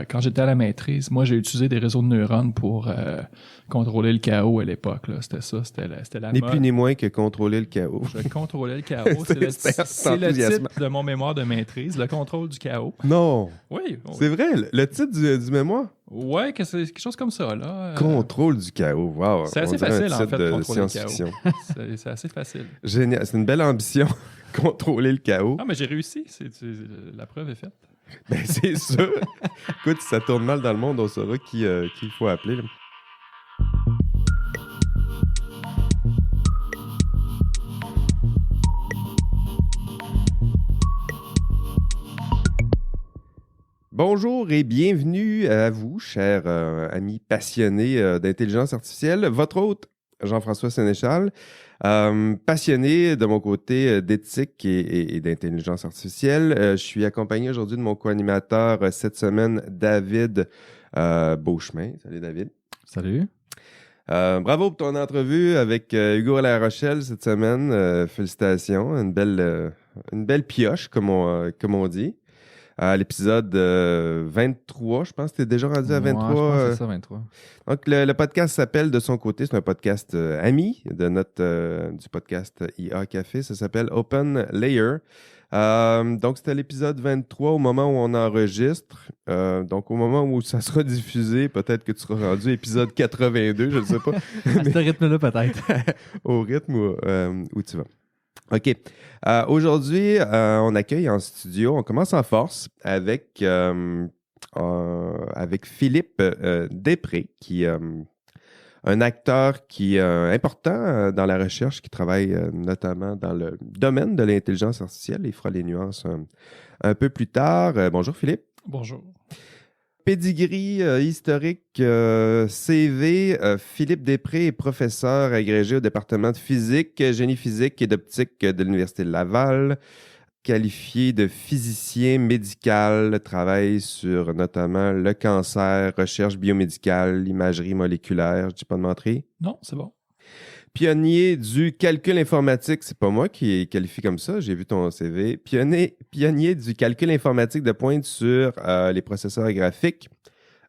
quand j'étais à la maîtrise, moi, j'ai utilisé des réseaux de neurones pour contrôler le chaos à l'époque. Là. C'était ça, c'était la Ni mode. plus ni moins que contrôler le chaos. Je contrôlais le chaos. C'est le enthousiasmant. titre de mon mémoire de maîtrise, le contrôle du chaos. Non! Oui. C'est vrai, le titre du mémoire? Ouais, que c'est quelque chose comme ça. Là. Contrôle du chaos, wow! C'est assez On dirait facile, un en titre fait, de contrôler le science-fiction. C'est assez facile. Génial, c'est une belle ambition, contrôler le chaos. Ah, mais j'ai réussi. La preuve est faite. Ben, c'est sûr. Écoute, si ça tourne mal dans le monde, on saura qui il faut appeler. Là. Bonjour et bienvenue à vous, chers amis passionnés d'intelligence artificielle. Votre hôte, Jean-François Sénéchal, passionné de mon côté d'éthique et d'intelligence artificielle. Je suis accompagné aujourd'hui de mon co-animateur cette semaine, David Beauchemin. Salut David. Salut. Bravo pour ton entrevue avec Hugo La Rochelle cette semaine. Félicitations. Une belle pioche, comme on dit. À l'épisode 23, je pense que tu es déjà rendu à 23. Ouais, je pense que c'est ça, 23. Donc, le podcast s'appelle De son côté, c'est un podcast ami de du podcast IA Café. Ça s'appelle Open Layer. Donc, c'était l'épisode 23 au moment où on enregistre. Donc, au moment où ça sera diffusé, peut-être que tu seras rendu épisode 82, je ne sais pas. À ce rythme-là, peut-être. Au rythme où tu vas. OK. Aujourd'hui, on accueille en studio, on commence en force avec Philippe Després, qui est un acteur qui est important dans la recherche, qui travaille notamment dans le domaine de l'intelligence artificielle. Il fera les nuances un peu plus tard. Bonjour Philippe. Bonjour. Pédigree historique CV, Philippe Després est professeur agrégé au département de physique, génie physique et d'optique de l'Université de Laval, qualifié de physicien médical, travaille sur notamment le cancer, recherche biomédicale, imagerie moléculaire, je dis pas de menterie. Non, c'est bon. Pionnier du calcul informatique, c'est pas moi qui est qualifié comme ça, j'ai vu ton CV. Pionnier du calcul informatique de pointe sur les processeurs graphiques,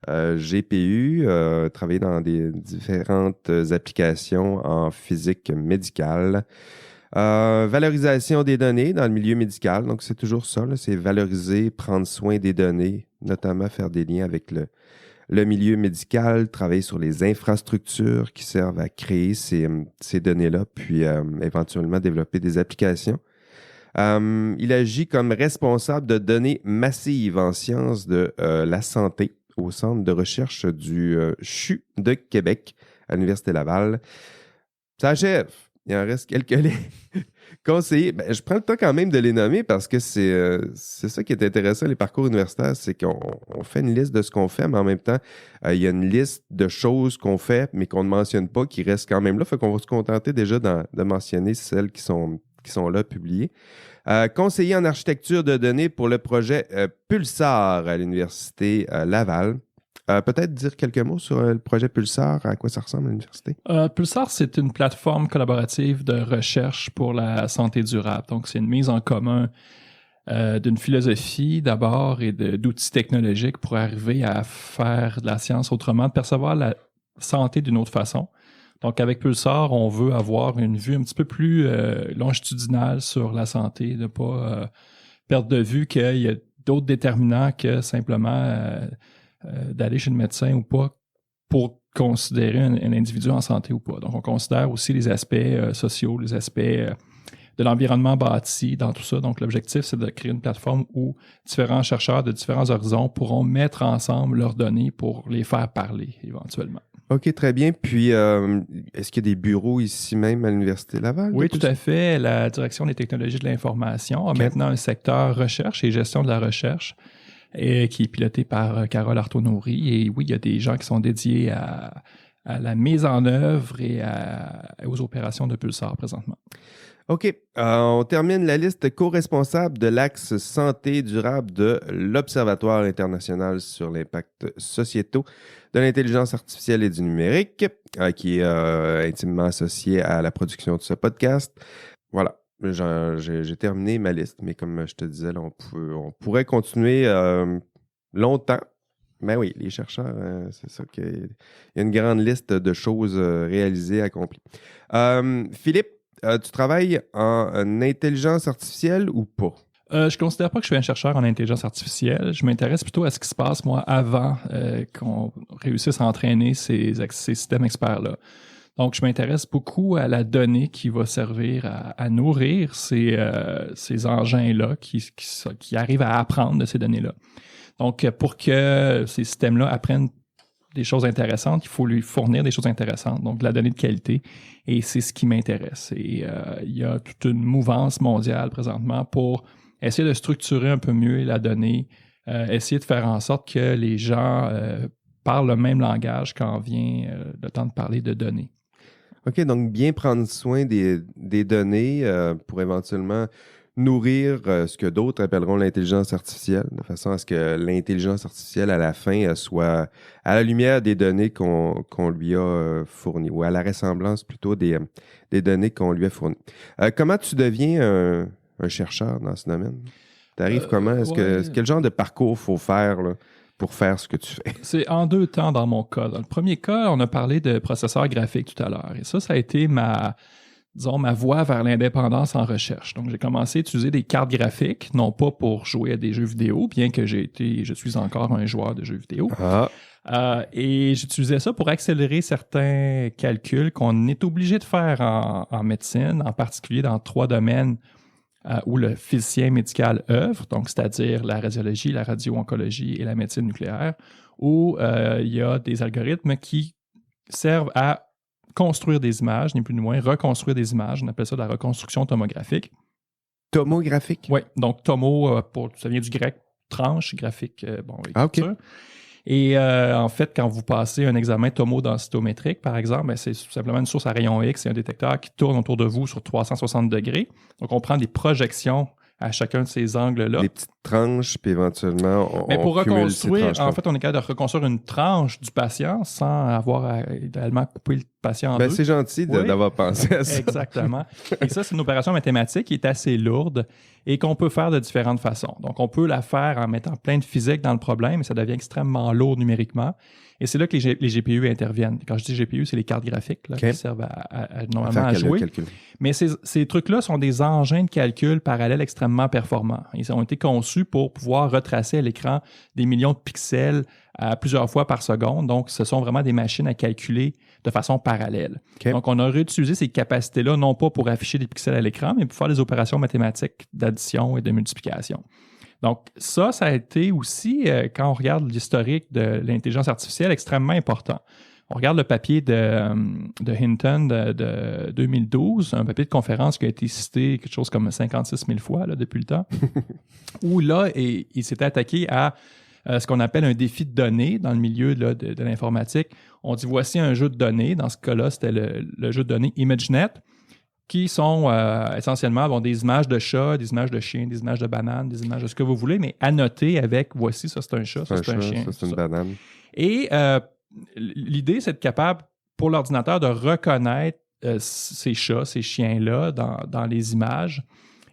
GPU, travaillé dans des différentes applications en physique médicale. Valorisation des données dans le milieu médical, donc c'est toujours ça, là, c'est valoriser, prendre soin des données, notamment faire des liens avec le milieu médical, travailler sur les infrastructures qui servent à créer ces données-là, puis éventuellement développer des applications. Il agit comme responsable de données massives en sciences de la santé au Centre de recherche du CHU de Québec à l'Université Laval. Ça achève. Il en reste quelques conseillers. Ben, je prends le temps quand même de les nommer parce que c'est ça qui est intéressant, les parcours universitaires, c'est qu'on fait une liste de ce qu'on fait, mais en même temps, il y a une liste de choses qu'on fait, mais qu'on ne mentionne pas, qui restent quand même là. Fait qu'on va se contenter déjà de mentionner celles qui sont là publiées. Conseiller en architecture de données pour le projet Pulsar à l'Université Laval. Peut-être dire quelques mots sur le projet Pulsar, à quoi ça ressemble à l'université? Pulsar, c'est une plateforme collaborative de recherche pour la santé durable. Donc, c'est une mise en commun d'une philosophie d'abord et d'outils technologiques pour arriver à faire de la science autrement, de percevoir la santé d'une autre façon. Donc, avec Pulsar, on veut avoir une vue un petit peu plus longitudinale sur la santé, de ne pas perdre de vue qu'il y a d'autres déterminants que simplement d'aller chez le médecin ou pas pour considérer un individu en santé ou pas. Donc, on considère aussi les aspects sociaux, les aspects de l'environnement bâti dans tout ça. Donc, l'objectif, c'est de créer une plateforme où différents chercheurs de différents horizons pourront mettre ensemble leurs données pour les faire parler éventuellement. OK, très bien. Puis, est-ce qu'il y a des bureaux ici même à l'Université Laval? Oui, tout à fait. La Direction des technologies de l'information a maintenant un secteur recherche et gestion de la recherche qui est piloté par Carole Arthaud-Nourry. Et oui, il y a des gens qui sont dédiés à la mise en œuvre et aux opérations de Pulsar présentement. OK. On termine la liste co-responsable de l'axe santé durable de l'Observatoire international sur l'impact sociétaux de l'intelligence artificielle et du numérique, qui est intimement associé à la production de ce podcast. Voilà. J'ai terminé ma liste, mais comme je te disais, là, on pourrait continuer longtemps. Ben oui, les chercheurs, c'est ça qu'il y a une grande liste de choses réalisées, accomplies. Philippe, tu travailles en intelligence artificielle ou pas? Je considère pas que je suis un chercheur en intelligence artificielle. Je m'intéresse plutôt à ce qui se passe, moi, avant qu'on réussisse à entraîner ces systèmes experts-là. Donc, je m'intéresse beaucoup à la donnée qui va servir à nourrir ces engins-là qui arrivent à apprendre de ces données-là. Donc, pour que ces systèmes-là apprennent des choses intéressantes, il faut lui fournir des choses intéressantes, donc de la donnée de qualité, et c'est ce qui m'intéresse. Et il y a toute une mouvance mondiale présentement pour essayer de structurer un peu mieux la donnée, essayer de faire en sorte que les gens parlent le même langage quand vient le temps de parler de données. OK, donc bien prendre soin des données pour éventuellement nourrir ce que d'autres appelleront l'intelligence artificielle, de façon à ce que l'intelligence artificielle, à la fin, soit à la lumière des données qu'on lui a fournies, ou à la ressemblance plutôt des données qu'on lui a fournies. Comment tu deviens un chercheur dans ce domaine? Tu arrives comment? Quel genre de parcours faut faire là, pour faire ce que tu fais? C'est en deux temps dans mon cas. Dans le premier cas, on a parlé de processeurs graphiques tout à l'heure. Et ça a été ma voie vers l'indépendance en recherche. Donc, j'ai commencé à utiliser des cartes graphiques, non pas pour jouer à des jeux vidéo, bien que je suis encore un joueur de jeux vidéo. Et j'utilisais ça pour accélérer certains calculs qu'on est obligé de faire en médecine, en particulier dans 3 domaines où le physicien médical œuvre, donc c'est-à-dire la radiologie, la radio-oncologie et la médecine nucléaire, où il y a des algorithmes qui servent à construire des images, ni plus ni moins, reconstruire des images. On appelle ça de la reconstruction tomographique. Tomographique? Oui, donc tomo, ça vient du grec tranche, graphique, écriture. OK. Et en fait, quand vous passez un examen tomodensitométrique, par exemple, c'est simplement une source à rayon X et un détecteur qui tourne autour de vous sur 360 degrés. Donc, on prend des projections à chacun de ces angles-là. Des petites tranches, puis éventuellement, Mais pour cumule ces reconstruire, tranches-là. en fait, on est capable de reconstruire une tranche du patient sans avoir à idéalement couper le patient en deux. C'est gentil d'avoir pensé à ça. Exactement. Et ça, c'est une opération mathématique qui est assez lourde et qu'on peut faire de différentes façons. Donc, on peut la faire en mettant plein de physique dans le problème, mais ça devient extrêmement lourd numériquement. Et c'est là que les GPU interviennent. Quand je dis GPU, c'est les cartes graphiques là, qui servent normalement à jouer. Mais ces trucs-là sont des engins de calcul parallèles extrêmement performants. Ils ont été conçus pour pouvoir retracer à l'écran des millions de pixels à plusieurs fois par seconde. Donc, ce sont vraiment des machines à calculer de façon parallèle. Donc, on a réutilisé ces capacités-là, non pas pour afficher des pixels à l'écran, mais pour faire des opérations mathématiques d'addition et de multiplication. Donc, ça a été aussi, quand on regarde l'historique de l'intelligence artificielle, extrêmement important. On regarde le papier de Hinton de 2012, un papier de conférence qui a été cité quelque chose comme 56 000 fois là, depuis le temps, où là, il s'était attaqué à ce qu'on appelle un défi de données dans le milieu là, de l'informatique. On dit, voici un jeu de données. Dans ce cas-là, c'était le jeu de données ImageNet, qui sont essentiellement des images de chats, des images de chiens, des images de bananes, des images de ce que vous voulez, mais annotées avec, voici, ça c'est un chat, ça c'est un chien. Ça c'est une banane. Et l'idée, c'est d'être capable, pour l'ordinateur, de reconnaître ces chats, ces chiens-là dans les images.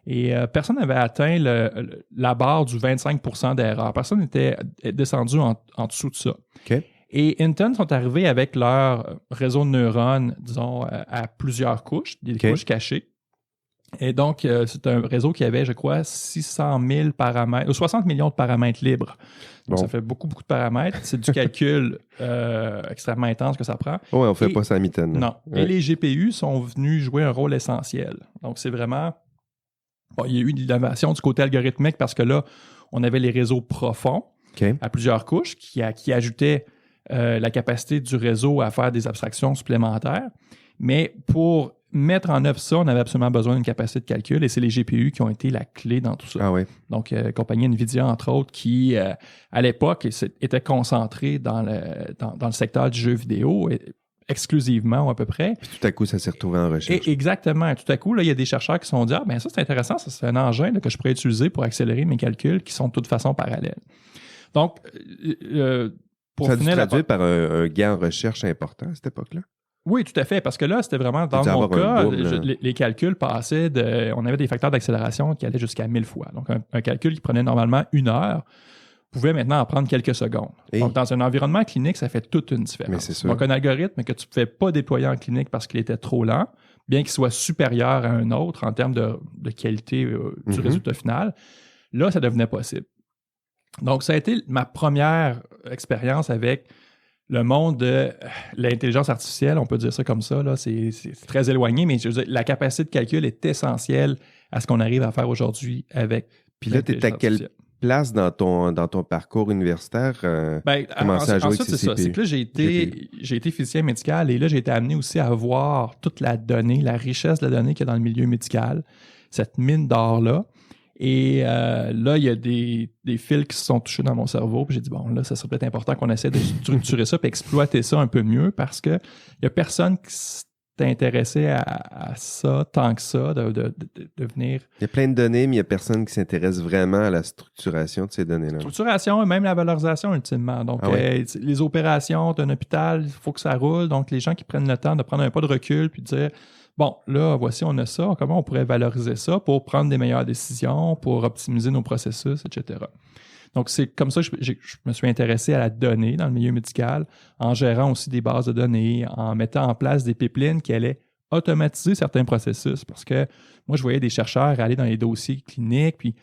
Et personne n'avait atteint la barre du 25% d'erreur. Personne n'était descendu en dessous de ça. OK. Et Hinton sont arrivés avec leur réseau de neurones, disons, à plusieurs couches, des couches cachées. Et donc, c'est un réseau qui avait, je crois, 600 000 paramètres, ou 60 millions de paramètres libres. Donc, ça fait beaucoup, beaucoup de paramètres. C'est du calcul extrêmement intense que ça prend. Oui, on ne fait pas ça à mitaine. Non. Ouais. Et les GPU sont venus jouer un rôle essentiel. Donc, c'est vraiment... Bon, il y a eu de l'innovation du côté algorithmique parce que là, on avait les réseaux profonds à plusieurs couches qui ajoutaient la capacité du réseau à faire des abstractions supplémentaires. Mais pour mettre en œuvre ça, on avait absolument besoin d'une capacité de calcul et c'est les GPU qui ont été la clé dans tout ça. Ah oui. Donc, compagnie NVIDIA, entre autres, qui, à l'époque, était concentrée dans le secteur du jeu vidéo exclusivement, à peu près. Puis tout à coup, ça s'est retrouvé en recherche. Exactement. Tout à coup, là, il y a des chercheurs qui se sont dit « Ah, bien ça, c'est intéressant, ça, c'est un engin là, que je pourrais utiliser pour accélérer mes calculs qui sont de toute façon parallèles. » Donc, pour ça a dû finir... se traduire par un gain en recherche important à cette époque-là? Oui, tout à fait, parce que là, c'était vraiment, dans mon cas, les calculs passaient on avait des facteurs d'accélération qui allaient jusqu'à 1000 fois. Donc, un calcul qui prenait normalement 1 heure pouvait maintenant en prendre quelques secondes. Et- Donc, dans un environnement clinique, ça fait toute une différence. Mais c'est sûr. Donc, un algorithme que tu ne pouvais pas déployer en clinique parce qu'il était trop lent, bien qu'il soit supérieur à un autre en termes de qualité du Mhm. résultat final, là, ça devenait possible. Donc, ça a été ma première expérience avec le monde de l'intelligence artificielle, on peut dire ça comme ça, là, c'est très éloigné, mais je veux dire, la capacité de calcul est essentielle à ce qu'on arrive à faire aujourd'hui avec Puis là, tu es à l'intelligence quelle artificielle. place dans ton parcours universitaire? Ben, commencer à jouer ensuite, avec c'est ça. ces C'est que là, j'ai été physicien médical et là, j'ai été amené aussi à voir toute la donnée, la richesse de la donnée qu'il y a dans le milieu médical, cette mine d'or-là. Et là, il y a des fils qui se sont touchés dans mon cerveau. Puis j'ai dit, bon, là, ça serait peut-être important qu'on essaie de structurer ça et exploiter ça un peu mieux parce qu'il n'y a personne qui s'est intéressé à ça tant que ça, de venir. Il y a plein de données, mais il n'y a personne qui s'intéresse vraiment à la structuration de ces données-là. Structuration et même la valorisation ultimement. Donc, Ah ouais. les opérations d'un hôpital, il faut que ça roule. Donc, les gens qui prennent le temps de prendre un pas de recul puis de dire, bon, là, voici, on a ça. Comment on pourrait valoriser ça pour prendre des meilleures décisions, pour optimiser nos processus, etc. Donc, c'est comme ça que je me suis intéressé à la donnée dans le milieu médical, en gérant aussi des bases de données, en mettant en place des pipelines qui allaient automatiser certains processus. Parce que moi, je voyais des chercheurs aller dans les dossiers cliniques, puis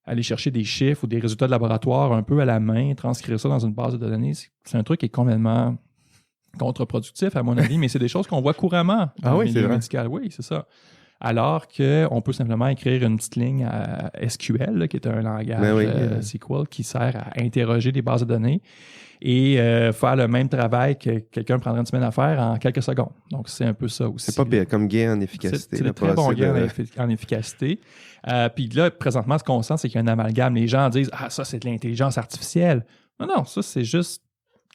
aller chercher des chiffres ou des résultats de laboratoire un peu à la main, transcrire ça dans une base de données. C'est un truc qui est complètement contre-productif, à mon avis, mais c'est des choses qu'on voit couramment dans Ah le oui, c'est milieu vrai. médical. Oui, c'est ça. Alors qu'on peut simplement écrire une petite ligne à SQL, là, qui est un langage Ben oui. SQL qui sert à interroger des bases de données et faire le même travail que quelqu'un prendrait une semaine à faire en quelques secondes. Donc, c'est un peu ça aussi. C'est pas pire, comme gain en efficacité. C'est là, de très bons passer gains de- en efficacité. Puis là, présentement, ce qu'on sent, c'est qu'il y a un amalgame. Les gens disent « Ah, ça, c'est de l'intelligence artificielle. » Non, ça, c'est juste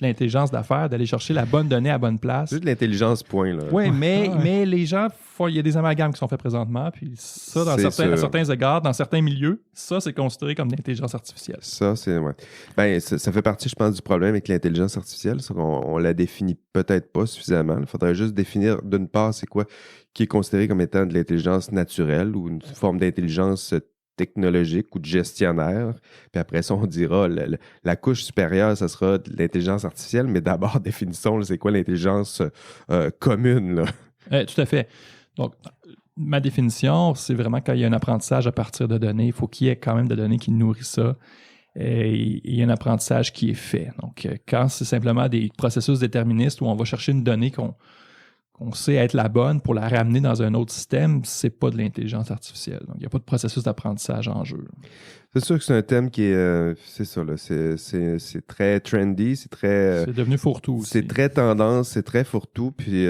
l'intelligence d'affaires, d'aller chercher la bonne donnée à la bonne place. C'est juste de l'intelligence, point. Là. Oui, mais, Ouais. mais les gens il y a des amalgames qui sont faits présentement, puis ça, C'est à sûr. certains égards, dans certains milieux, ça, c'est considéré comme de l'intelligence artificielle. Ça, c'est. Ouais. Ben, ça fait partie, je pense, du problème avec l'intelligence artificielle. C'est qu'on la définit peut-être pas suffisamment. Il faudrait juste définir, d'une part, c'est quoi qui est considéré comme étant de l'intelligence naturelle ou une forme d'intelligence technologique ou de gestionnaire. Puis après ça, on dira la couche supérieure, ça sera de l'intelligence artificielle, mais d'abord, définissons, là, c'est quoi l'intelligence commune, là. Tout à fait. Donc, ma définition, c'est vraiment quand il y a un apprentissage à partir de données, il faut qu'il y ait quand même de données qui nourrissent ça. Et il y a un apprentissage qui est fait. Donc, quand c'est simplement des processus déterministes où on va chercher une donnée qu'on sait être la bonne pour la ramener dans un autre système, c'est pas de l'intelligence artificielle. Donc, il n'y a pas de processus d'apprentissage en jeu. C'est sûr que c'est un thème qui est. C'est ça, là. C'est très trendy, c'est très. C'est devenu fourre-tout aussi. C'est très tendance, c'est très fourre-tout, puis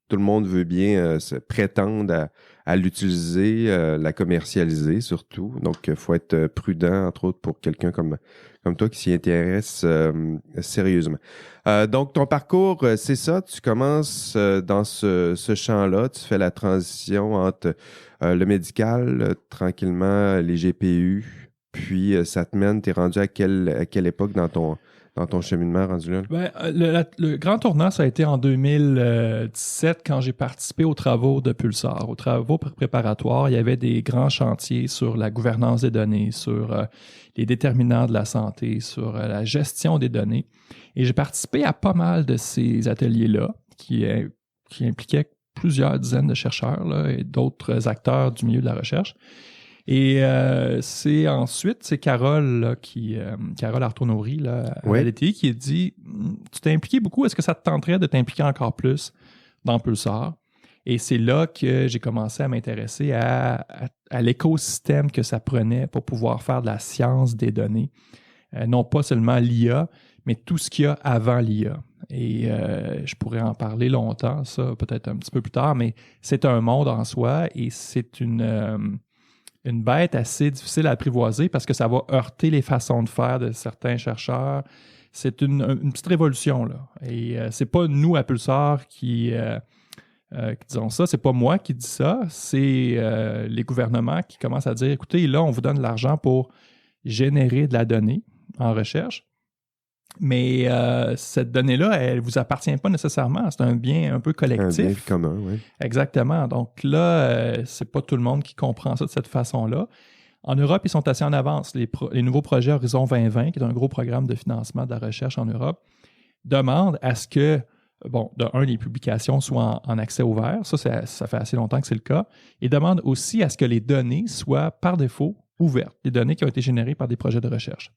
tout le monde veut bien se prétendre à l'utiliser, la commercialiser surtout. Donc, il faut être prudent, entre autres, pour quelqu'un comme toi qui s'y intéresse sérieusement. Donc, ton parcours, c'est ça, tu commences dans ce champ-là, tu fais la transition entre le médical, tranquillement, les GPU, puis ça te mène, t'es rendu à quelle époque dans ton cheminement rendu là? Ben, le grand tournant, ça a été en 2017 quand j'ai participé aux travaux de Pulsar. Aux travaux préparatoires, il y avait des grands chantiers sur la gouvernance des données, sur les déterminants de la santé, sur la gestion des données. Et j'ai participé à pas mal de ces ateliers-là qui impliquaient plusieurs dizaines de chercheurs là, et d'autres acteurs du milieu de la recherche. Et c'est Carole là, Carole Artonouri là, à Oui. LTI qui a dit tu t'es impliqué beaucoup, est-ce que ça te tenterait de t'impliquer encore plus dans Pulsar? Et c'est là que j'ai commencé à m'intéresser à l'écosystème que ça prenait pour pouvoir faire de la science des données. Non pas seulement l'IA, mais tout ce qu'il y a avant l'IA. Et je pourrais en parler longtemps, ça peut-être un petit peu plus tard, mais c'est un monde en soi et c'est une bête assez difficile à apprivoiser parce que ça va heurter les façons de faire de certains chercheurs. C'est une petite révolution, là. Et c'est pas nous, à Pulsar, qui disons ça. C'est pas moi qui dis ça. C'est les gouvernements qui commencent à dire, écoutez, là, on vous donne de l'argent pour générer de la donnée en recherche. Mais cette donnée-là, elle ne vous appartient pas nécessairement. C'est un bien un peu collectif. Un bien commun, oui. Exactement. Donc là, c'est pas tout le monde qui comprend ça de cette façon-là. En Europe, ils sont assez en avance. Les nouveaux projets Horizon 2020, qui est un gros programme de financement de la recherche en Europe, demandent à ce que, les publications soient en accès ouvert. Ça fait assez longtemps que c'est le cas. Et demandent aussi à ce que les données soient par défaut ouvertes, les données qui ont été générées par des projets de recherche.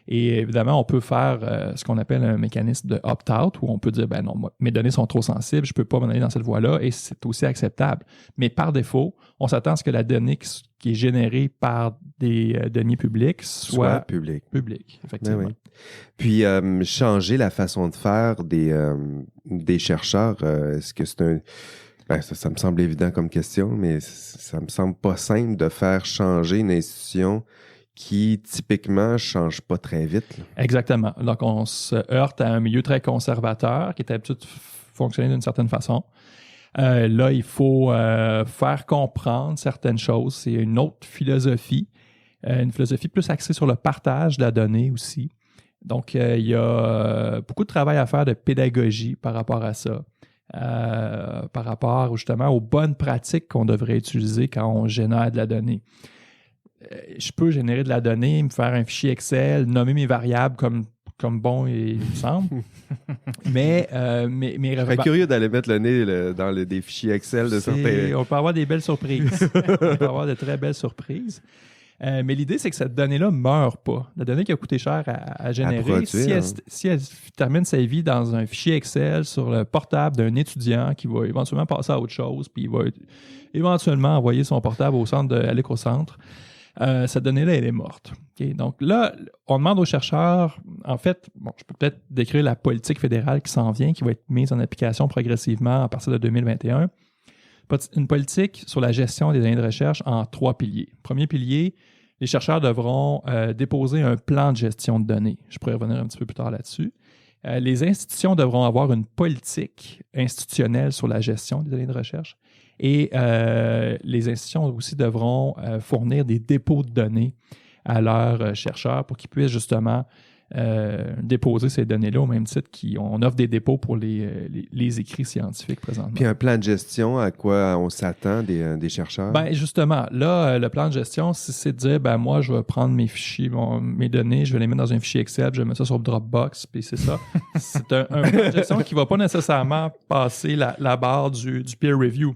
Et évidemment, on peut faire ce qu'on appelle un mécanisme de opt-out, où on peut dire, non, mes données sont trop sensibles, je ne peux pas m'en aller dans cette voie-là, et c'est aussi acceptable. Mais par défaut, on s'attend à ce que la donnée qui est générée par des deniers publics soit publique, effectivement. Ben oui. Puis, changer la façon de faire des chercheurs, est-ce que c'est un... ça me semble évident comme question, mais ça me semble pas simple de faire changer une institution qui, typiquement, ne change pas très vite. Là. Exactement. Donc, on se heurte à un milieu très conservateur qui est habitué de fonctionner d'une certaine façon. Là, il faut faire comprendre certaines choses. C'est une autre philosophie, une philosophie plus axée sur le partage de la donnée aussi. Donc, il y a beaucoup de travail à faire de pédagogie par rapport à ça, par rapport justement aux bonnes pratiques qu'on devrait utiliser quand on génère de la donnée. Je peux générer de la donnée, me faire un fichier Excel, nommer mes variables comme bon il me semble. mais je serais curieux d'aller mettre le nez dans des fichiers Excel de certains... On peut avoir des belles surprises. On peut avoir de très belles surprises. Mais l'idée, c'est que cette donnée-là ne meurt pas. La donnée qui a coûté cher à générer, produire, si elle termine sa vie dans un fichier Excel sur le portable d'un étudiant qui va éventuellement passer à autre chose, puis il va éventuellement envoyer son portable au centre de l'éco-centre, cette donnée-là, elle est morte. Okay? Donc là, on demande aux chercheurs, en fait, je peux peut-être décrire la politique fédérale qui s'en vient, qui va être mise en application progressivement à partir de 2021. Une politique sur la gestion des données de recherche en 3 piliers. Premier pilier, les chercheurs devront déposer un plan de gestion de données. Je pourrais revenir un petit peu plus tard là-dessus. Les institutions devront avoir une politique institutionnelle sur la gestion des données de recherche. Et les institutions aussi devront fournir des dépôts de données à leurs chercheurs pour qu'ils puissent justement déposer ces données-là au même titre qu'on offre des dépôts pour les écrits scientifiques présentement. Puis un plan de gestion, à quoi on s'attend des chercheurs? Justement, là, le plan de gestion, c'est de dire, moi, je vais prendre mes fichiers, mes données, je vais les mettre dans un fichier Excel, je vais mettre ça sur Dropbox, puis c'est ça. C'est un plan de gestion qui ne va pas nécessairement passer la barre du peer review.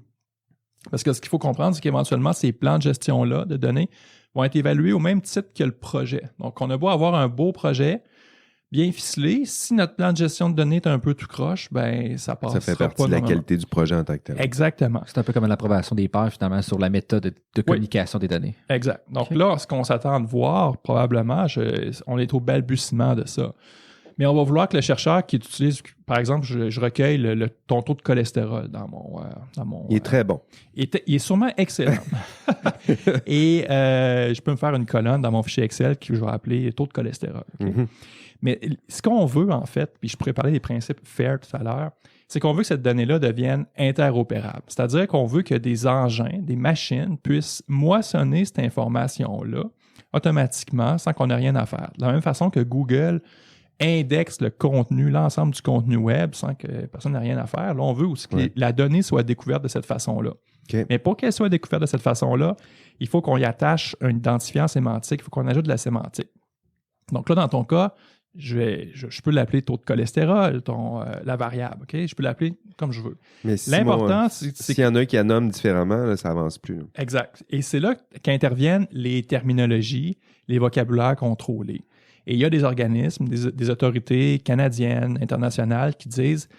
Parce que ce qu'il faut comprendre, c'est qu'éventuellement, ces plans de gestion-là de données vont être évalués au même titre que le projet. Donc, on a beau avoir un beau projet bien ficelé, si notre plan de gestion de données est un peu tout croche, ça passe. Ça fait partie de la qualité du projet en tant que tel. Exactement. C'est un peu comme l'approbation des pairs, finalement, sur la méthode de communication des données. Exact. Donc là, ce qu'on s'attend de voir, probablement, on est au balbutiement de ça. Mais on va vouloir que le chercheur qui utilise, par exemple, je recueille ton taux de cholestérol dans mon il est très bon. Il est sûrement excellent. Et je peux me faire une colonne dans mon fichier Excel que je vais appeler taux de cholestérol. Okay? Mm-hmm. Mais ce qu'on veut, en fait, puis je pourrais parler des principes FAIR tout à l'heure, c'est qu'on veut que cette donnée-là devienne interopérable. C'est-à-dire qu'on veut que des engins, des machines puissent moissonner cette information-là automatiquement sans qu'on ait rien à faire. De la même façon que Google indexe le contenu, l'ensemble du contenu web sans que personne n'ait rien à faire. Là, on veut aussi que la donnée soit découverte de cette façon-là. Okay. Mais pour qu'elle soit découverte de cette façon-là, il faut qu'on y attache un identifiant sémantique, il faut qu'on ajoute de la sémantique. Donc là, dans ton cas, je peux l'appeler taux de cholestérol, la variable. Okay? Je peux l'appeler comme je veux. Mais l'important, c'est s'il y en a un qui la nomme différemment, là, ça avance plus. Là. Exact. Et c'est là qu'interviennent les terminologies, les vocabulaires contrôlés. Et il y a des organismes, des autorités canadiennes, internationales qui disent,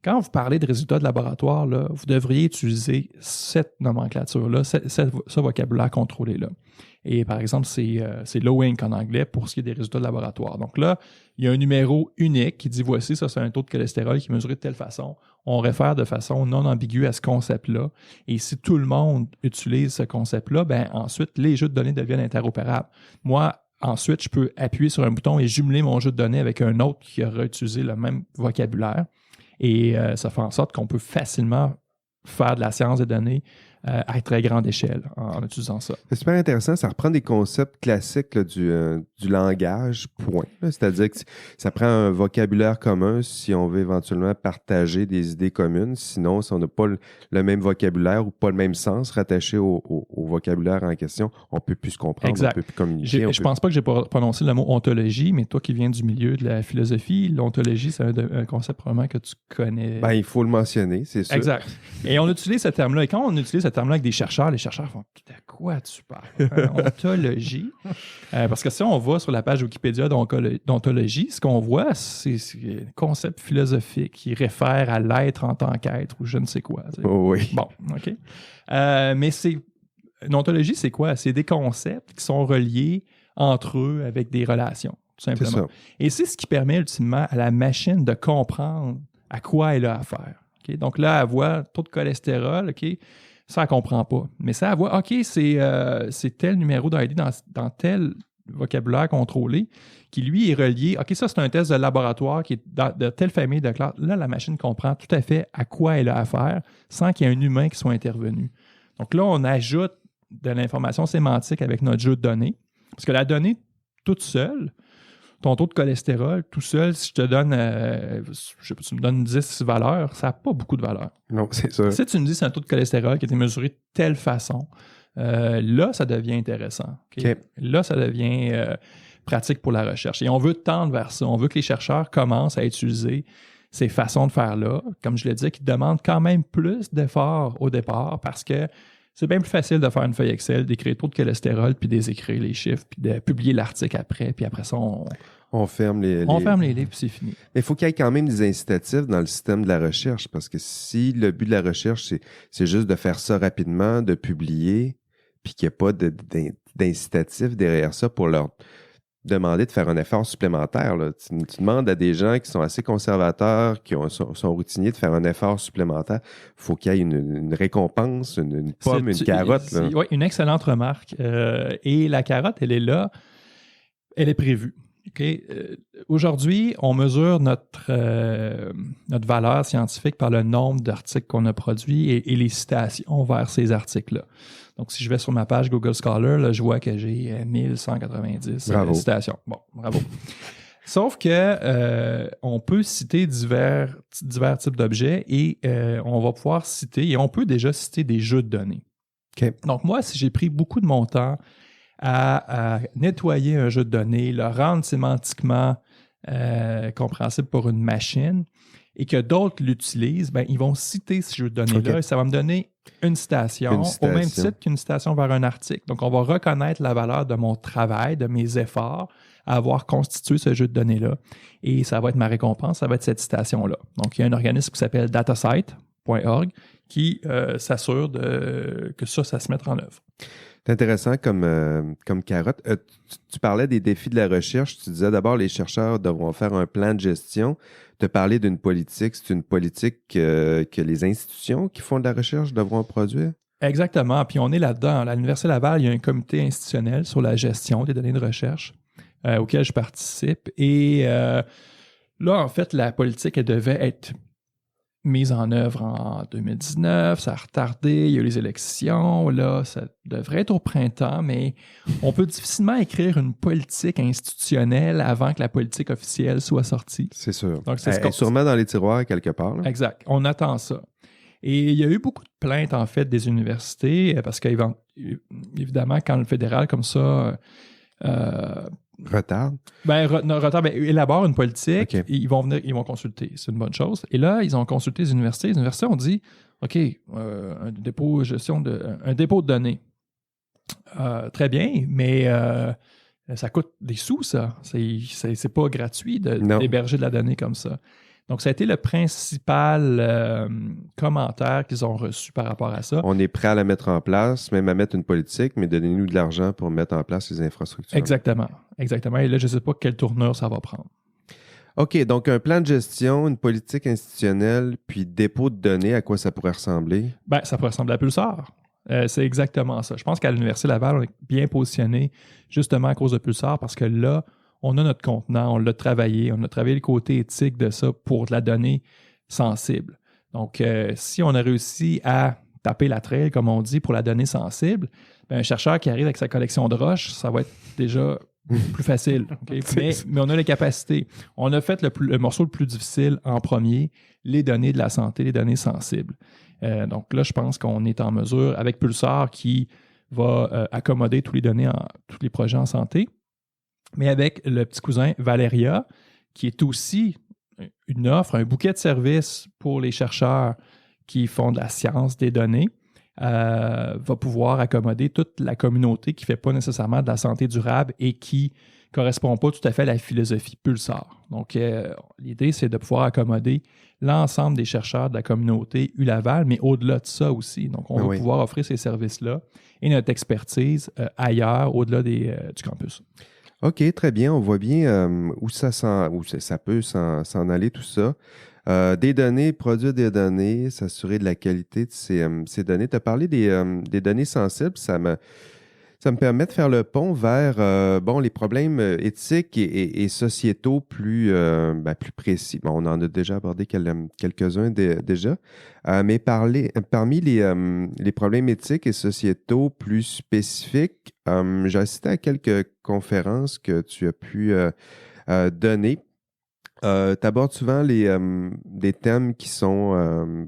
quand vous parlez de résultats de laboratoire, là, vous devriez utiliser cette nomenclature-là, ce vocabulaire contrôlé-là. Et par exemple, c'est low inc en anglais pour ce qui est des résultats de laboratoire. Donc là, il y a un numéro unique qui dit, voici, ça c'est un taux de cholestérol qui est mesuré de telle façon. On réfère de façon non ambiguë à ce concept-là. Et si tout le monde utilise ce concept-là, ensuite, les jeux de données deviennent interopérables. Moi, ensuite, je peux appuyer sur un bouton et jumeler mon jeu de données avec un autre qui aura utilisé le même vocabulaire. Et ça fait en sorte qu'on peut facilement faire de la science des données à très grande échelle en utilisant ça. C'est super intéressant. Ça reprend des concepts classiques là, du langage, point. Là. C'est-à-dire que ça prend un vocabulaire commun si on veut éventuellement partager des idées communes. Sinon, si on n'a pas le même vocabulaire ou pas le même sens rattaché au vocabulaire en question, on ne peut plus se comprendre, exact. on ne peut plus communiquer. Je pense pas que j'ai prononcé le mot ontologie, mais toi qui viens du milieu de la philosophie, l'ontologie, c'est un concept probablement que tu connais. Ben, il faut le mentionner, c'est sûr. Exact. Et on utilise ce terme-là. Et quand on utilise ce terme-là avec des chercheurs, les chercheurs font « De quoi tu parles? Ontologie? » Parce que si on va sur la page Wikipédia d'ontologie, ce qu'on voit, c'est un concept philosophique qui réfère à l'être en tant qu'être ou je ne sais quoi. Oh, oui. Bon, OK. Mais une ontologie, c'est quoi? C'est des concepts qui sont reliés entre eux avec des relations, tout simplement. C'est ça. Et c'est ce qui permet ultimement à la machine de comprendre à quoi elle a affaire. Okay? Donc là, elle voit taux de cholestérol, OK? Ça, elle ne comprend pas. Mais ça, elle voit, OK, c'est tel numéro d'ID dans tel vocabulaire contrôlé qui, lui, est relié. OK, ça, c'est un test de laboratoire qui est de telle famille de classes. Là, la machine comprend tout à fait à quoi elle a affaire sans qu'il y ait un humain qui soit intervenu. Donc là, on ajoute de l'information sémantique avec notre jeu de données. Parce que la donnée, toute seule, ton taux de cholestérol, tout seul, si je te donne, tu me donnes 10 valeurs, ça n'a pas beaucoup de valeur. Non, c'est sûr. Si tu me dis que c'est un taux de cholestérol qui a été mesuré de telle façon, là, ça devient intéressant. Okay? Là, ça devient pratique pour la recherche. Et on veut tendre vers ça. On veut que les chercheurs commencent à utiliser ces façons de faire-là, comme je l'ai dit, qui demandent quand même plus d'efforts au départ parce que c'est bien plus facile de faire une feuille Excel, d'écrire le taux de cholestérol, puis d'écrire les chiffres, puis de publier l'article après, puis après ça, on ferme les livres, puis c'est fini. Mais il faut qu'il y ait quand même des incitatifs dans le système de la recherche, parce que si le but de la recherche, c'est juste de faire ça rapidement, de publier, puis qu'il n'y a pas d'incitatif derrière ça pour leur demander de faire un effort supplémentaire. Là. Tu demandes à des gens qui sont assez conservateurs, qui sont routiniers de faire un effort supplémentaire. Il faut qu'il y ait une récompense, une pomme, une carotte. Oui, une excellente remarque. Et la carotte, elle est là. Elle est prévue. Okay? Aujourd'hui, on mesure notre valeur scientifique par le nombre d'articles qu'on a produits et les citations vers ces articles-là. Donc, si je vais sur ma page Google Scholar, là, je vois que j'ai 1190 citations. Bon, bravo. Sauf que on peut citer divers types d'objets et on va pouvoir citer, et on peut déjà citer des jeux de données. Okay. Donc, moi, si j'ai pris beaucoup de mon temps à nettoyer un jeu de données, le rendre sémantiquement compréhensible pour une machine et que d'autres l'utilisent, ben, ils vont citer ce jeu de données-là et ça va me donner une citation au même titre qu'une citation vers un article. Donc, on va reconnaître la valeur de mon travail, de mes efforts à avoir constitué ce jeu de données-là et ça va être ma récompense, ça va être cette citation-là. Donc, il y a un organisme qui s'appelle datasite.org qui s'assure que ça se mette en œuvre. C'est intéressant comme carotte. Tu parlais des défis de la recherche. Tu disais d'abord les chercheurs devront faire un plan de gestion. Tu as parlé d'une politique. C'est une politique que les institutions qui font de la recherche devront produire? Exactement. Puis on est là-dedans. À l'Université Laval, il y a un comité institutionnel sur la gestion des données de recherche auquel je participe. Et là, en fait, la politique, elle devait être mise en œuvre en 2019, ça a retardé, il y a eu les élections, là, ça devrait être au printemps, mais on peut difficilement écrire une politique institutionnelle avant que la politique officielle soit sortie. C'est sûr. Donc, c'est sûrement dans les tiroirs quelque part. Là. Exact. On attend ça. Et il y a eu beaucoup de plaintes, en fait, des universités, parce qu'évidemment, quand le fédéral, comme ça... Retard? Élabore une politique, okay. Ils vont consulter. C'est une bonne chose. Et là, ils ont consulté les universités. Les universités ont dit, OK, un dépôt de données. Très bien, mais ça coûte des sous, ça. C'est pas gratuit d'héberger de la donnée comme ça. Donc, ça a été le principal commentaire qu'ils ont reçu par rapport à ça. On est prêt à la mettre en place, même à mettre une politique, mais donnez-nous de l'argent pour mettre en place les infrastructures. Exactement. Et là, je ne sais pas quelle tournure ça va prendre. OK, donc un plan de gestion, une politique institutionnelle, puis dépôt de données, à quoi ça pourrait ressembler? Ben, ça pourrait ressembler à Pulsar. C'est exactement ça. Je pense qu'à l'Université Laval, on est bien positionné justement à cause de Pulsar parce que là, on a notre contenant, on l'a travaillé, on a travaillé le côté éthique de ça pour de la donnée sensible. Donc, si on a réussi à taper la trail, comme on dit, pour la donnée sensible, ben, un chercheur qui arrive avec sa collection de roches, ça va être déjà plus facile. Okay? Mais on a les capacités. On a fait le morceau le plus difficile en premier, les données de la santé, les données sensibles. Donc là, je pense qu'on est en mesure, avec Pulsar, qui va accommoder tous les projets en santé, mais avec le petit cousin Valeria, qui est aussi une offre, un bouquet de services pour les chercheurs qui font de la science des données, va pouvoir accommoder toute la communauté qui ne fait pas nécessairement de la santé durable et qui ne correspond pas tout à fait à la philosophie Pulsar. Donc, l'idée, c'est de pouvoir accommoder l'ensemble des chercheurs de la communauté ULaval, mais au-delà de ça aussi. Donc, on va pouvoir offrir ces services-là et notre expertise ailleurs, au-delà du campus. OK, très bien. On voit bien où ça peut s'en aller, tout ça. Des données, produire des données, s'assurer de la qualité de ces données. Tu as parlé des données sensibles. Ça me permet de faire le pont vers les problèmes éthiques et sociétaux plus précis. Bon, on en a déjà abordé quelques-uns déjà. Mais parmi les problèmes éthiques et sociétaux plus spécifiques, j'ai assisté à quelques conférences que tu as pu donner. Tu abordes souvent des thèmes qui sont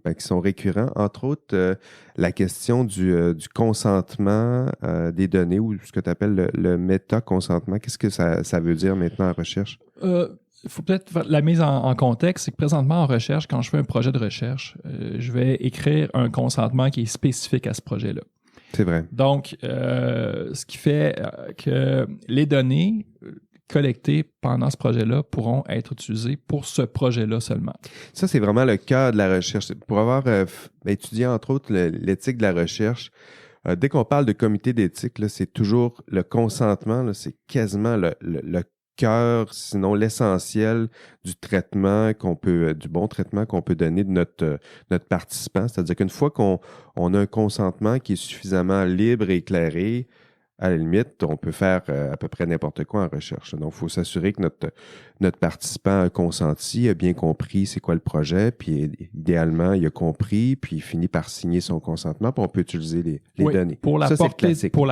récurrents, entre autres la question du consentement des données ou ce que tu appelles le méta-consentement. Qu'est-ce que ça veut dire maintenant en recherche? Il faut peut-être faire la mise en contexte, c'est que présentement en recherche, quand je fais un projet de recherche, je vais écrire un consentement qui est spécifique à ce projet-là. C'est vrai. Donc, ce qui fait que les données collectées pendant ce projet-là pourront être utilisées pour ce projet-là seulement. Ça, c'est vraiment le cœur de la recherche. Pour avoir étudié, entre autres, l'éthique de la recherche, dès qu'on parle de comité d'éthique, là, c'est toujours le consentement, là, c'est quasiment le cœur, sinon l'essentiel du bon traitement qu'on peut donner de notre participant. C'est-à-dire qu'une fois qu'on a un consentement qui est suffisamment libre et éclairé, à la limite, on peut faire à peu près n'importe quoi en recherche. Donc, il faut s'assurer que notre participant a consenti, a bien compris c'est quoi le projet, puis idéalement, il a compris, puis il finit par signer son consentement, puis on peut utiliser les données. Pour la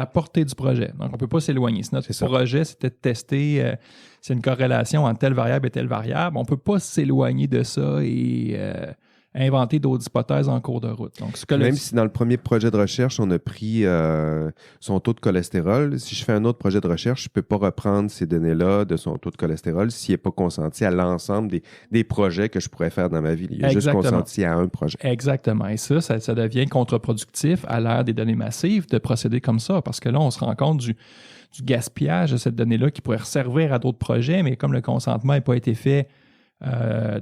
portée du projet. Donc, on ne peut pas s'éloigner. Si notre projet, c'était de tester c'est une corrélation entre telle variable et telle variable, on ne peut pas s'éloigner de ça et inventer d'autres hypothèses en cours de route. Donc, même si dans le premier projet de recherche, on a pris son taux de cholestérol, si je fais un autre projet de recherche, je ne peux pas reprendre ces données-là de son taux de cholestérol s'il n'est pas consenti à l'ensemble des projets que je pourrais faire dans ma vie. Il est juste consenti à un projet. Exactement. Et ça devient contre-productif à l'ère des données massives de procéder comme ça, parce que là, on se rend compte du gaspillage de cette donnée-là qui pourrait servir à d'autres projets, mais comme le consentement n'a pas été fait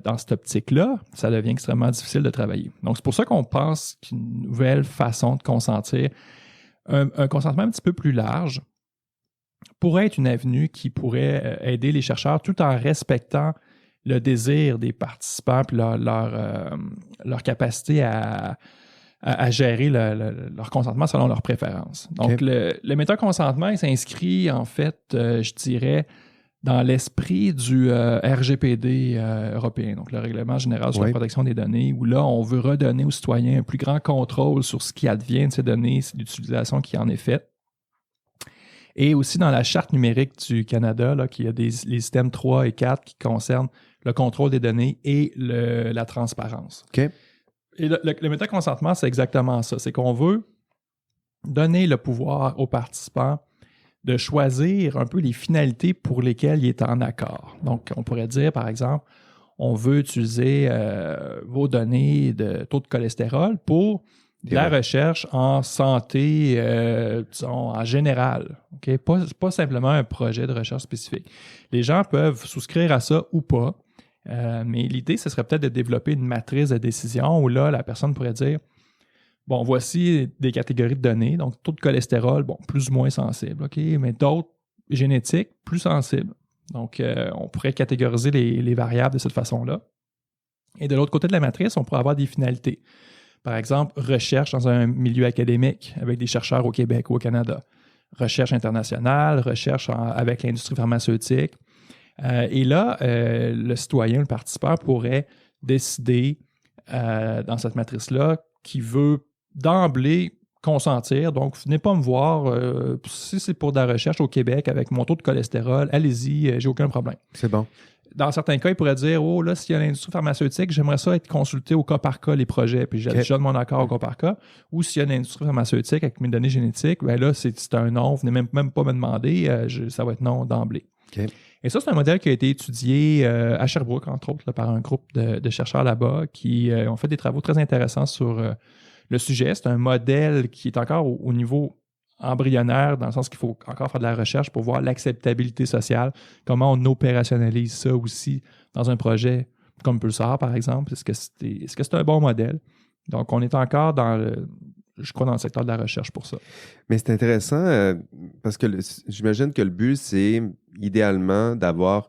dans cette optique-là, ça devient extrêmement difficile de travailler. Donc, c'est pour ça qu'on pense qu'une nouvelle façon de consentir, un consentement un petit peu plus large, pourrait être une avenue qui pourrait aider les chercheurs tout en respectant le désir des participants et leur capacité à gérer leur consentement selon leurs préférences. Donc, le méta-consentement, il s'inscrit, en fait, je dirais, dans l'esprit du RGPD européen, donc le Règlement général sur la protection des données, où là, on veut redonner aux citoyens un plus grand contrôle sur ce qui advient de ces données, l'utilisation qui en est faite. Et aussi dans la Charte numérique du Canada, là, qui a les systèmes 3 et 4 qui concernent le contrôle des données et la transparence. OK. Et le méta-consentement, c'est exactement ça. C'est qu'on veut donner le pouvoir aux participants de choisir un peu les finalités pour lesquelles il est en accord. Donc, on pourrait dire, par exemple, on veut utiliser vos données de taux de cholestérol pour de la recherche en santé, disons, en général. Okay? Pas simplement un projet de recherche spécifique. Les gens peuvent souscrire à ça ou pas, mais l'idée, ce serait peut-être de développer une matrice de décision où là, la personne pourrait dire bon, voici des catégories de données. Donc, taux de cholestérol, bon, plus ou moins sensible, OK? Mais d'autres génétiques, plus sensibles. Donc, on pourrait catégoriser les variables de cette façon-là. Et de l'autre côté de la matrice, on pourrait avoir des finalités. Par exemple, recherche dans un milieu académique avec des chercheurs au Québec ou au Canada. Recherche internationale, recherche avec l'industrie pharmaceutique. Et là, le citoyen, le participant pourrait décider dans cette matrice-là qui veut d'emblée consentir. Donc, venez pas me voir. Si c'est pour de la recherche au Québec avec mon taux de cholestérol, allez-y, j'ai aucun problème. C'est bon. Dans certains cas, ils pourraient dire, oh là, s'il y a l'industrie pharmaceutique, j'aimerais ça être consulté au cas par cas les projets, puis j'ai déjà de mon accord au cas par cas. Ou s'il y a l'industrie pharmaceutique avec mes données génétiques, ben là, c'est un non, venez même pas me demander, ça va être non d'emblée. Okay. Et ça, c'est un modèle qui a été étudié à Sherbrooke, entre autres, là, par un groupe de chercheurs là-bas qui ont fait des travaux très intéressants sur le sujet. C'est un modèle qui est encore au niveau embryonnaire, dans le sens qu'il faut encore faire de la recherche pour voir l'acceptabilité sociale, comment on opérationnalise ça aussi dans un projet comme Pulsar, par exemple. Est-ce que c'est un bon modèle? Donc, on est encore dans le secteur de la recherche pour ça. Mais c'est intéressant parce que j'imagine que le but, c'est idéalement d'avoir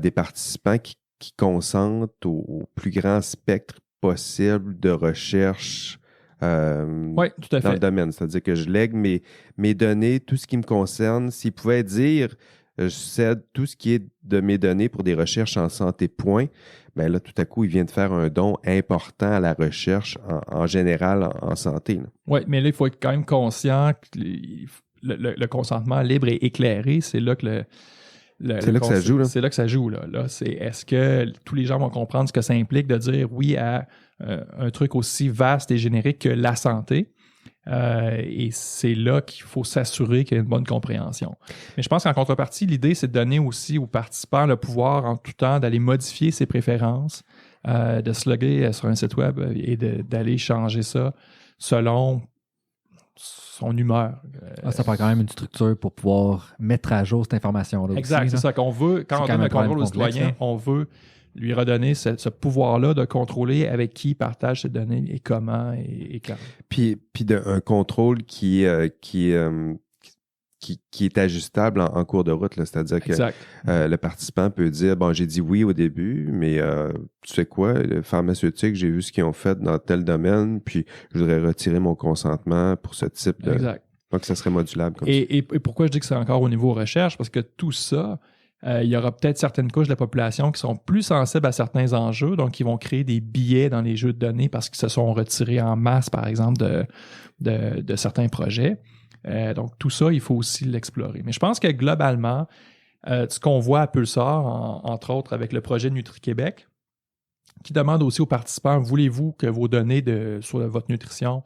des participants qui consentent au plus grand spectre possible de recherche oui, tout à fait. dans le domaine. C'est-à-dire que je lègue mes données, tout ce qui me concerne. S'ils pouvaient dire je cède tout ce qui est de mes données pour des recherches en santé, point, bien là, tout à coup, il vient de faire un don important à la recherche en général en santé. Oui, mais là, il faut être quand même conscient que le consentement libre et éclairé, c'est là que c'est là que ça joue. Là. C'est là que ça joue. Là, c'est est-ce que tous les gens vont comprendre ce que ça implique de dire oui à un truc aussi vaste et générique que la santé? Et c'est là qu'il faut s'assurer qu'il y a une bonne compréhension. Mais je pense qu'en contrepartie, l'idée, c'est de donner aussi aux participants le pouvoir en tout temps d'aller modifier ses préférences, de se loguer sur un site web et d'aller changer ça selon son humeur. Ça prend quand même une structure pour pouvoir mettre à jour cette information-là. Exact, aussi, c'est ça qu'on veut. Quand on donne le contrôle au citoyen, on veut lui redonner ce pouvoir-là de contrôler avec qui il partage ses données et comment et quand. Puis un contrôle qui est ajustable en cours de route. Là. C'est-à-dire que le participant peut dire, bon, j'ai dit oui au début, mais tu sais quoi, le pharmaceutique, j'ai vu ce qu'ils ont fait dans tel domaine, puis je voudrais retirer mon consentement pour ce type de... Exact. Donc, ça serait modulable comme ça. Et pourquoi je dis que c'est encore au niveau recherche? Parce que tout ça, il y aura peut-être certaines couches de la population qui sont plus sensibles à certains enjeux, donc qui vont créer des billets dans les jeux de données parce qu'ils se sont retirés en masse, par exemple, de certains projets. Donc, tout ça, il faut aussi l'explorer. Mais je pense que globalement, ce qu'on voit à Pulsar, entre autres avec le projet Nutri-Québec, qui demande aussi aux participants, voulez-vous que vos données sur votre nutrition,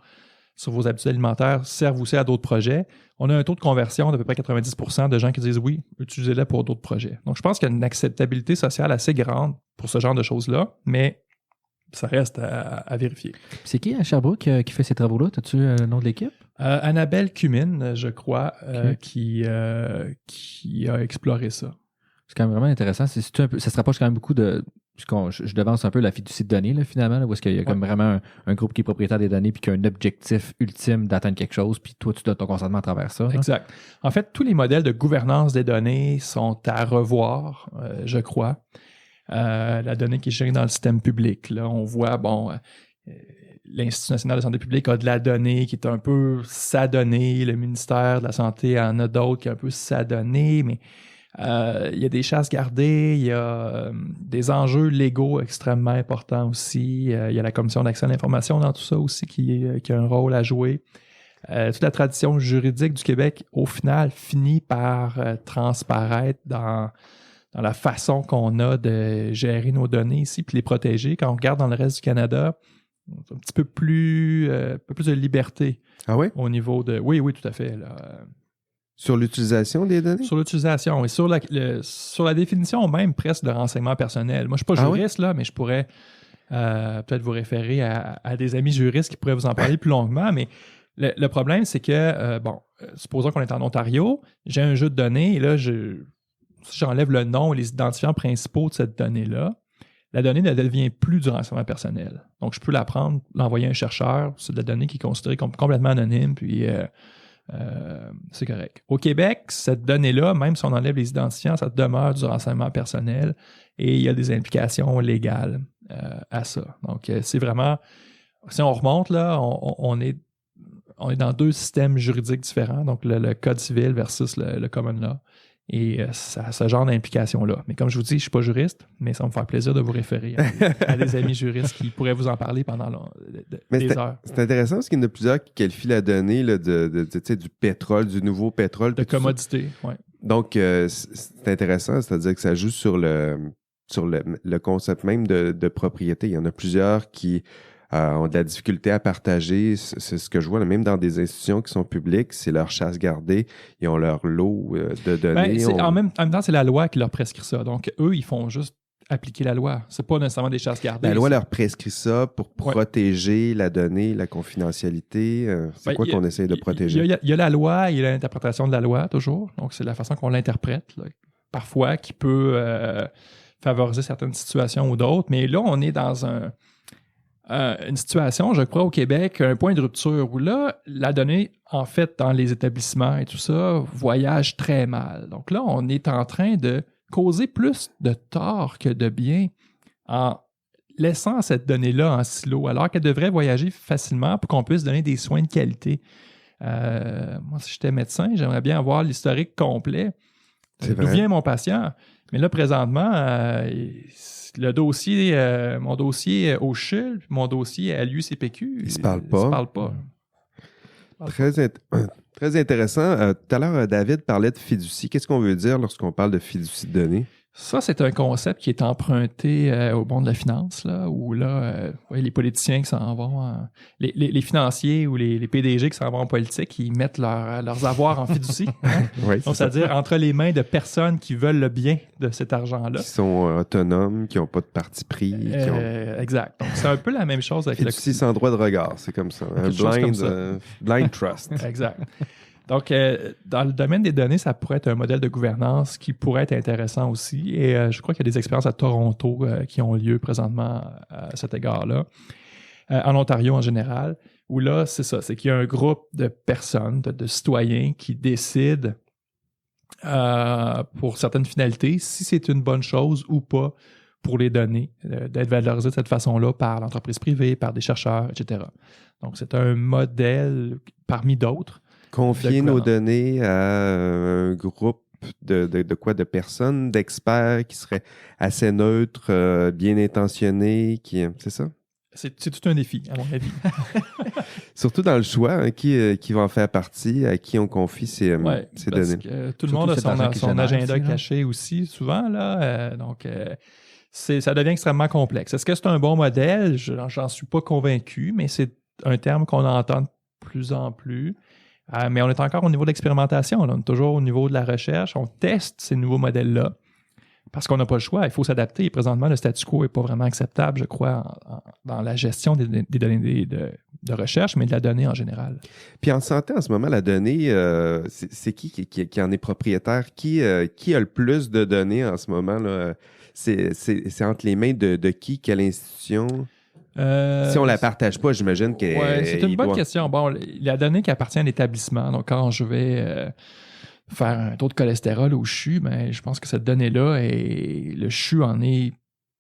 sur vos habitudes alimentaires servent aussi à d'autres projets? On a un taux de conversion d'à peu près 90% de gens qui disent oui, utilisez-les pour d'autres projets. Donc, je pense qu'il y a une acceptabilité sociale assez grande pour ce genre de choses-là, mais ça reste à vérifier. C'est qui à Sherbrooke qui fait ces travaux-là? As-tu le nom de l'équipe? Annabelle Cumine, je crois, qui a exploré ça. C'est quand même vraiment intéressant. Ça se rapproche quand même beaucoup de... Je devance un peu la fiducie de données, là, finalement, là, où est-ce qu'il y a comme vraiment un groupe qui est propriétaire des données puis qui a un objectif ultime d'atteindre quelque chose, puis toi, tu donnes ton consentement à travers ça. Exact. En fait, tous les modèles de gouvernance des données sont à revoir, je crois. La donnée qui est gérée dans le système public, là, on voit, l'Institut national de santé publique a de la donnée qui est un peu sa donnée, le ministère de la Santé en a d'autres qui est un peu sa donnée, mais il y a des chasses gardées, il y a des enjeux légaux extrêmement importants aussi, il y a la Commission d'accès à l'information dans tout ça aussi qui a un rôle à jouer. Toute la tradition juridique du Québec, au final, finit par transparaître dans la façon qu'on a de gérer nos données ici puis les protéger. Quand on regarde dans le reste du Canada, un petit peu plus de liberté. Ah oui? Au niveau de... Oui, tout à fait. Là. Sur l'utilisation des données? Sur l'utilisation, et sur la définition même presque de renseignement personnel. Moi, je ne suis pas juriste, là, mais je pourrais peut-être vous référer à des amis juristes qui pourraient vous en parler plus longuement, mais le problème, c'est que, supposons qu'on est en Ontario, j'ai un jeu de données, et là, si j'enlève le nom et les identifiants principaux de cette donnée-là, la donnée ne devient plus du renseignement personnel. Donc, je peux la prendre, l'envoyer à un chercheur, c'est de la donnée qui est considérée comme complètement anonyme, puis c'est correct. Au Québec, cette donnée-là, même si on enlève les identifiants, ça demeure du renseignement personnel et il y a des implications légales à ça. Donc, c'est vraiment... Si on remonte, là, on est dans deux systèmes juridiques différents, donc le Code civil versus le Common Law. Et ça a ce genre d'implication-là. Mais comme je vous dis, je ne suis pas juriste, mais ça va me faire plaisir de vous référer à des amis juristes qui pourraient vous en parler pendant des heures. C'est intéressant parce qu'il y en a plusieurs qui qualifient la donnée là, du pétrole, du nouveau pétrole. De commodité, oui. Donc, c'est intéressant, c'est-à-dire que ça joue sur le concept même de propriété. Il y en a plusieurs qui ont de la difficulté à partager. C'est ce que je vois, là, même dans des institutions qui sont publiques, c'est leur chasse gardée. Ils ont leur lot de données. En même temps, c'est la loi qui leur prescrit ça. Donc, eux, ils font juste appliquer la loi. C'est pas nécessairement des chasses gardées. La loi leur prescrit ça pour protéger la donnée, la confidentialité. C'est quoi qu'on essaie de protéger? Il y a la loi, il y a l'interprétation de la loi, toujours. Donc, c'est la façon qu'on l'interprète, là, parfois, qui peut favoriser certaines situations ou d'autres. Mais là, on est dans une situation, je crois, au Québec, un point de rupture où là, la donnée, en fait, dans les établissements et tout ça, voyage très mal. Donc là, on est en train de causer plus de tort que de bien en laissant cette donnée-là en silo, alors qu'elle devrait voyager facilement pour qu'on puisse donner des soins de qualité. Moi, si j'étais médecin, j'aimerais bien avoir l'historique complet. D'où vient mon patient? Mais là, présentement, mon dossier au CHUL, mon dossier à l'UCPQ, ils ne se parlent pas. Très intéressant. Tout à l'heure, David parlait de fiducie. Qu'est-ce qu'on veut dire lorsqu'on parle de fiducie de données? Ça, c'est un concept qui est emprunté au monde de la finance, là, où là, les politiciens qui s'en vont, les financiers ou les PDG qui s'en vont en politique, ils mettent leurs avoirs en fiducie. Hein? Oui, donc, c'est-à-dire entre les mains de personnes qui veulent le bien de cet argent-là. Qui sont autonomes, qui n'ont pas de parti pris. Exact. Donc, c'est un peu la même chose avec fiducie sans droit de regard, c'est comme ça. Un blind trust. Exact. Donc, dans le domaine des données, ça pourrait être un modèle de gouvernance qui pourrait être intéressant aussi. Et je crois qu'il y a des expériences à Toronto qui ont lieu présentement à cet égard-là. En Ontario en général, où là, c'est ça, c'est qu'il y a un groupe de personnes, de citoyens qui décident pour certaines finalités si c'est une bonne chose ou pas pour les données, d'être valorisées de cette façon-là par l'entreprise privée, par des chercheurs, etc. Donc, c'est un modèle parmi d'autres. Confier nos données à un groupe de personnes, d'experts qui seraient assez neutres, bien intentionnés, c'est ça? C'est tout un défi, à mon avis. Surtout dans le choix, hein, qui va en faire partie, à qui on confie ces données. Que tout le monde a son agenda caché aussi, souvent. Là, donc, ça devient extrêmement complexe. Est-ce que c'est un bon modèle? J'en suis pas convaincu, mais c'est un terme qu'on entend de plus en plus. Mais on est encore au niveau de l'expérimentation. On est toujours au niveau de la recherche. On teste ces nouveaux modèles-là parce qu'on n'a pas le choix. Il faut s'adapter. Présentement, le statu quo n'est pas vraiment acceptable, je crois, dans la gestion des données de recherche, mais de la donnée en général. Puis en santé, en ce moment, la donnée, c'est qui en est propriétaire? Qui a le plus de données en ce moment, là? C'est entre les mains de qui? Quelle institution? Si on ne la partage pas, j'imagine que. Oui, c'est une bonne question. Bon, la donnée qui appartient à l'établissement, donc quand je vais faire un taux de cholestérol au CHU, ben, je pense que cette donnée-là, le CHU en est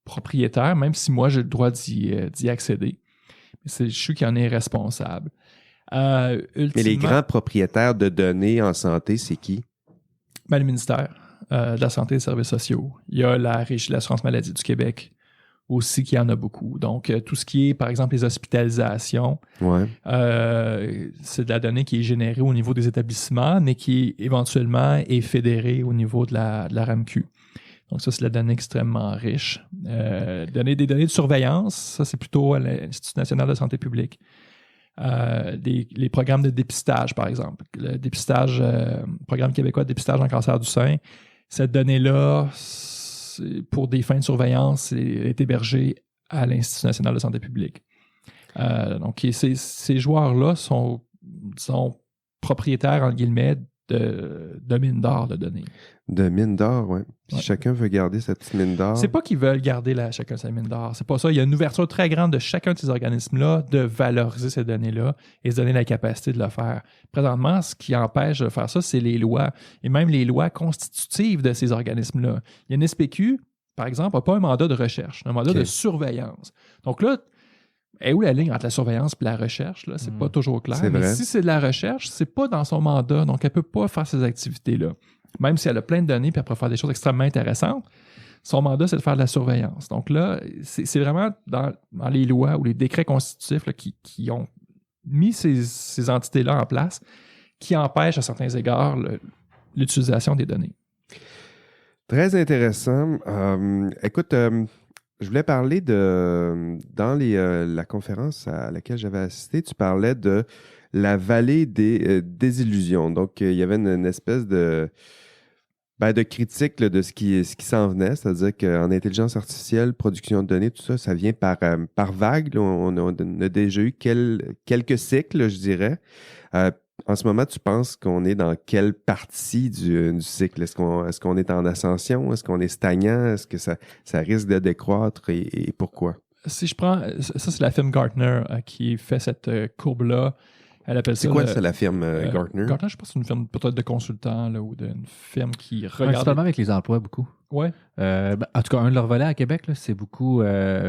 propriétaire, même si moi j'ai le droit d'y accéder. Mais c'est le CHU qui en est responsable. Mais les grands propriétaires de données en santé, c'est qui? Ben, le ministère de la Santé et des Services sociaux. Il y a la Régie de l'assurance maladie du Québec aussi qui en a beaucoup. Donc, tout ce qui est, par exemple, les hospitalisations, c'est de la donnée qui est générée au niveau des établissements, mais qui éventuellement est fédérée au niveau de la RAMQ. Donc, ça, c'est de la donnée extrêmement riche. Des données de surveillance, ça, c'est plutôt à l'Institut national de santé publique. Les programmes de dépistage, par exemple. Le dépistage, programme québécois de dépistage en cancer du sein, cette donnée-là, pour des fins de surveillance, est hébergé à l'Institut national de santé publique. Donc, ces joueurs-là sont, disons, propriétaires, entre guillemets, de mines d'or de données. De mines d'or, oui. Puis chacun veut garder sa petite mine d'or. C'est pas qu'ils veulent garder chacun sa mine d'or. C'est pas ça. Il y a une ouverture très grande de chacun de ces organismes-là de valoriser ces données-là et se donner la capacité de le faire. Présentement, ce qui empêche de faire ça, c'est les lois. Et même les lois constitutives de ces organismes-là. Il y a une SPQ, par exemple, n'a pas un mandat de recherche, un mandat de surveillance. Donc là, est où la ligne entre la surveillance et la recherche? Là? C'est pas toujours clair. C'est vrai. Mais si c'est de la recherche, c'est pas dans son mandat. Donc, elle peut pas faire ces activités-là. même si elle a plein de données puis elle peut faire des choses extrêmement intéressantes, son mandat, c'est de faire de la surveillance. Donc là, c'est vraiment dans les lois ou les décrets constitutifs là, qui ont mis ces entités-là en place qui empêchent à certains égards l'utilisation des données. Très intéressant. Écoute, je voulais parler dans la conférence à laquelle j'avais assisté, tu parlais de la vallée des désillusions. Donc, il y avait une espèce de critique là, de ce qui s'en venait, c'est-à-dire qu'en intelligence artificielle, production de données, tout ça, ça vient par vague. Là. On a déjà eu quelques cycles, je dirais. En ce moment, tu penses qu'on est dans quelle partie du cycle? Est-ce qu'on est en ascension? Est-ce qu'on est stagnant? Est-ce que ça risque de décroître et pourquoi? Si je prends, ça c'est la firme Gartner qui fait cette courbe-là. Elle appelle c'est ça. quoi, la firme Gartner? Gartner, je pense que c'est une firme peut-être de consultants là, ou d'une firme qui regarde. Principalement avec les emplois, beaucoup. Ouais. En tout cas, un de leurs volets à Québec, là, c'est beaucoup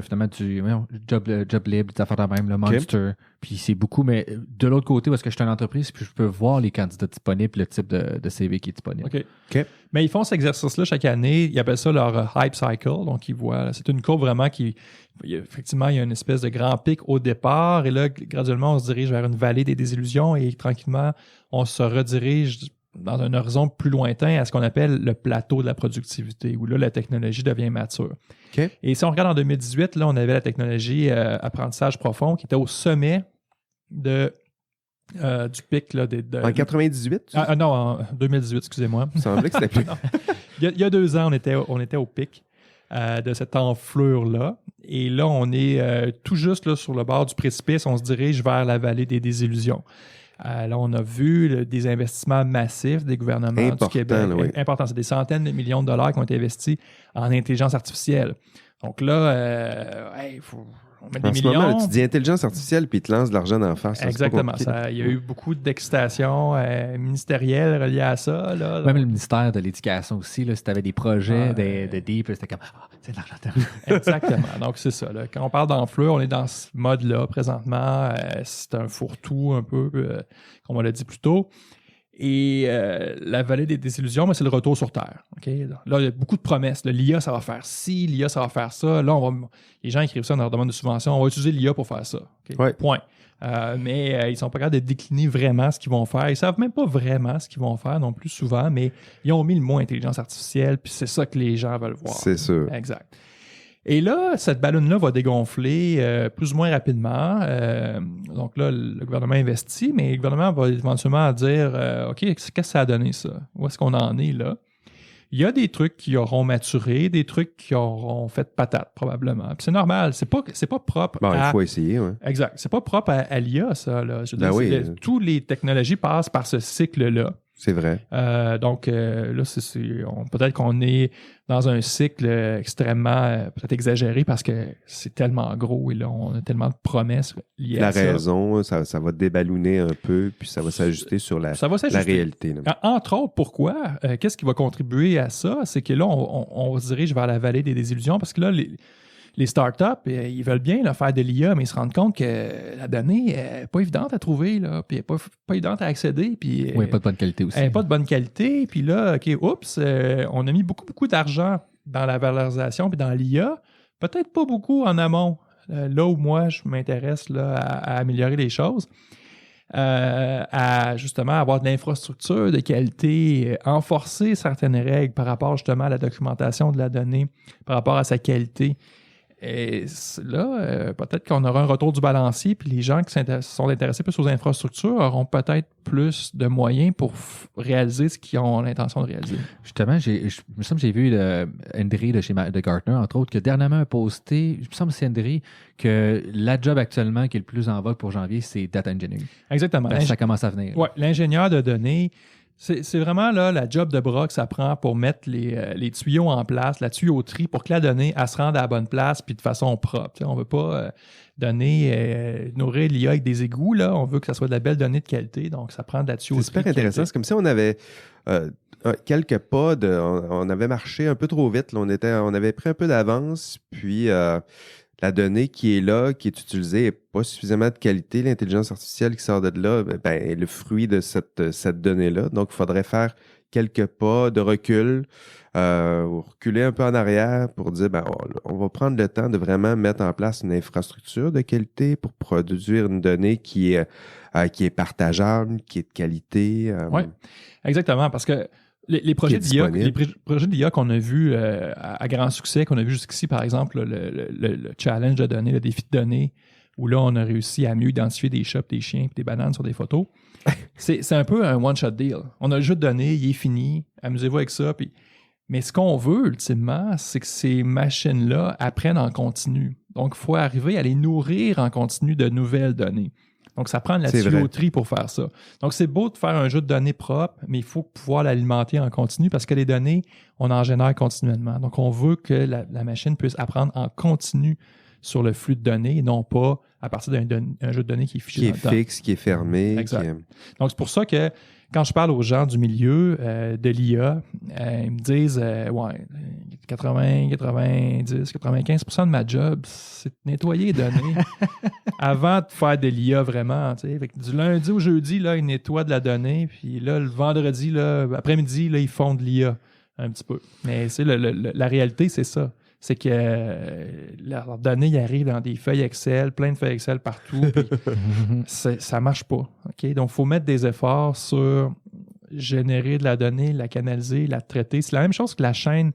finalement du job libre, des affaires de même, le Monster. Okay. Puis c'est beaucoup, mais de l'autre côté, parce que je suis une entreprise, puis je peux voir les candidats disponibles, le type de CV qui est disponible. OK. Mais ils font cet exercice-là chaque année. Ils appellent ça leur hype cycle. Donc, ils voient, c'est une courbe vraiment effectivement, il y a une espèce de grand pic au départ. Et là, graduellement, on se dirige vers une vallée des désillusions et tranquillement, on se redirige dans un horizon plus lointain à ce qu'on appelle le plateau de la productivité, où là, la technologie devient mature. Okay. Et si on regarde en 2018, là, on avait la technologie apprentissage profond qui était au sommet du pic. Là, en 98? Non, en 2018, excusez-moi. Il semblait que c'était plus... il y a 2 ans, on était au pic de cette enflure-là. Et là, on est tout juste là, sur le bord du précipice. On se dirige vers la vallée des désillusions. Là, on a vu des investissements massifs des gouvernements du Québec. Oui. Important, c'est des centaines de millions de dollars qui ont été investis en intelligence artificielle. Donc là, on met des millions. En ce moment, tu dis intelligence artificielle puis ils te lancent de l'argent d'en face. Exactement. Il y a eu beaucoup d'excitation ministérielle reliée à ça. Là. Même le ministère de l'Éducation aussi, là, si tu avais des projets de deep, c'était comme c'est de l'argent. Exactement. Donc, c'est ça. Là. Quand on parle d'enflure, on est dans ce mode-là présentement. C'est un fourre-tout un peu, comme on l'a dit plus tôt. Et la vallée des désillusions, c'est le retour sur Terre. Okay? Là, il y a beaucoup de promesses. L'IA, ça va faire ci, l'IA, ça va faire ça. Là, les gens écrivent ça dans leur demande de subvention. On va utiliser l'IA pour faire ça. Okay? Ouais. Point. Mais ils ne sont pas capables de décliner vraiment ce qu'ils vont faire. Ils ne savent même pas vraiment ce qu'ils vont faire non plus souvent, mais ils ont mis le mot intelligence artificielle, puis c'est ça que les gens veulent voir. C'est sûr. Exact. Et là, cette ballonne-là va dégonfler plus ou moins rapidement. Donc là, le gouvernement investit, mais le gouvernement va éventuellement dire OK, qu'est-ce que ça a donné ça? Où est-ce qu'on en est là? Il y a des trucs qui auront maturé, des trucs qui auront fait patate, probablement. Puis c'est normal, c'est pas propre il faut essayer, oui. Exact. C'est pas propre à l'IA, ça. Là. Toutes les technologies passent par ce cycle-là. C'est vrai. Donc, là, peut-être qu'on est dans un cycle extrêmement, peut-être exagéré parce que c'est tellement gros et là, on a tellement de promesses liées à ça. La raison, ça va déballonner un peu, puis ça va s'ajuster sur la réalité. Là. Entre autres, pourquoi? Qu'est-ce qui va contribuer à ça? C'est que là, on se dirige vers la vallée des désillusions parce que là, les startups, ils veulent bien là, faire de l'IA, mais ils se rendent compte que la donnée n'est pas évidente à trouver, là, puis elle n'est pas évidente à accéder. Puis, oui, pas de bonne qualité aussi. Elle n'est pas de bonne qualité. Puis là, OK, on a mis beaucoup d'argent dans la valorisation puis dans l'IA. Peut-être pas beaucoup en amont. Là où moi, je m'intéresse là, à améliorer les choses. À justement avoir de l'infrastructure de qualité, renforcer certaines règles par rapport justement à la documentation de la donnée, par rapport à sa qualité. Et là, peut-être qu'on aura un retour du balancier, puis les gens qui sont intéressés plus aux infrastructures auront peut-être plus de moyens pour réaliser ce qu'ils ont l'intention de réaliser. Justement, il me semble que j'ai vu Endry de Gartner, entre autres, que dernièrement a posté, il me semble que c'est Endry, que la job actuellement qui est le plus en vogue pour janvier, c'est data engineering. Exactement. Ça commence à venir. Oui, l'ingénieur de données, c'est vraiment là, la job de bras que ça prend pour mettre les tuyaux en place, la tuyauterie, pour que la donnée elle se rende à la bonne place puis de façon propre. T'sais, on ne veut pas nourrir l'IA avec des égouts. Là. On veut que ça soit de la belle donnée de qualité. Donc, ça prend de la tuyauterie. C'est super intéressant. C'est comme si on avait quelques pas on avait marché un peu trop vite. Là. On avait pris un peu d'avance, puis la donnée qui est là, qui est utilisée, n'est pas suffisamment de qualité. L'intelligence artificielle qui sort de là est le fruit de cette donnée-là. Donc, il faudrait faire quelques pas de recul, reculer un peu en arrière pour dire, on va prendre le temps de vraiment mettre en place une infrastructure de qualité pour produire une donnée qui est partageable, qui est de qualité. Oui, exactement, parce que les projets d'IA qu'on a vus à grand succès, qu'on a vu jusqu'ici, par exemple, le challenge de données, le défi de données, où là, on a réussi à mieux identifier des chats, des chiens et des bananes sur des photos. C'est un peu un one-shot deal. On a le jeu de données, il est fini, amusez-vous avec ça. Mais ce qu'on veut, ultimement, c'est que ces machines-là apprennent en continu. Donc, il faut arriver à les nourrir en continu de nouvelles données. Donc, ça prend de la tuyauterie pour faire ça. Donc, c'est beau de faire un jeu de données propre, mais il faut pouvoir l'alimenter en continu parce que les données, on en génère continuellement. Donc, on veut que la machine puisse apprendre en continu sur le flux de données et non pas à partir d'un jeu de données qui est fiché qui est fixe, qui est fermé. Exact. Donc, c'est pour ça que quand je parle aux gens du milieu de l'IA, ils me disent 80, 90, 95% de ma job, c'est de nettoyer les données avant de faire de l'IA vraiment. Du lundi au jeudi, là, ils nettoient de la donnée, puis là, le vendredi, là, après-midi, là, ils font de l'IA un petit peu. Mais la réalité, c'est ça. C'est que leurs données ils arrivent dans des feuilles Excel, plein de feuilles Excel partout, puis ça marche pas. Okay? Donc, il faut mettre des efforts sur générer de la donnée, la canaliser, la traiter. C'est la même chose que la chaîne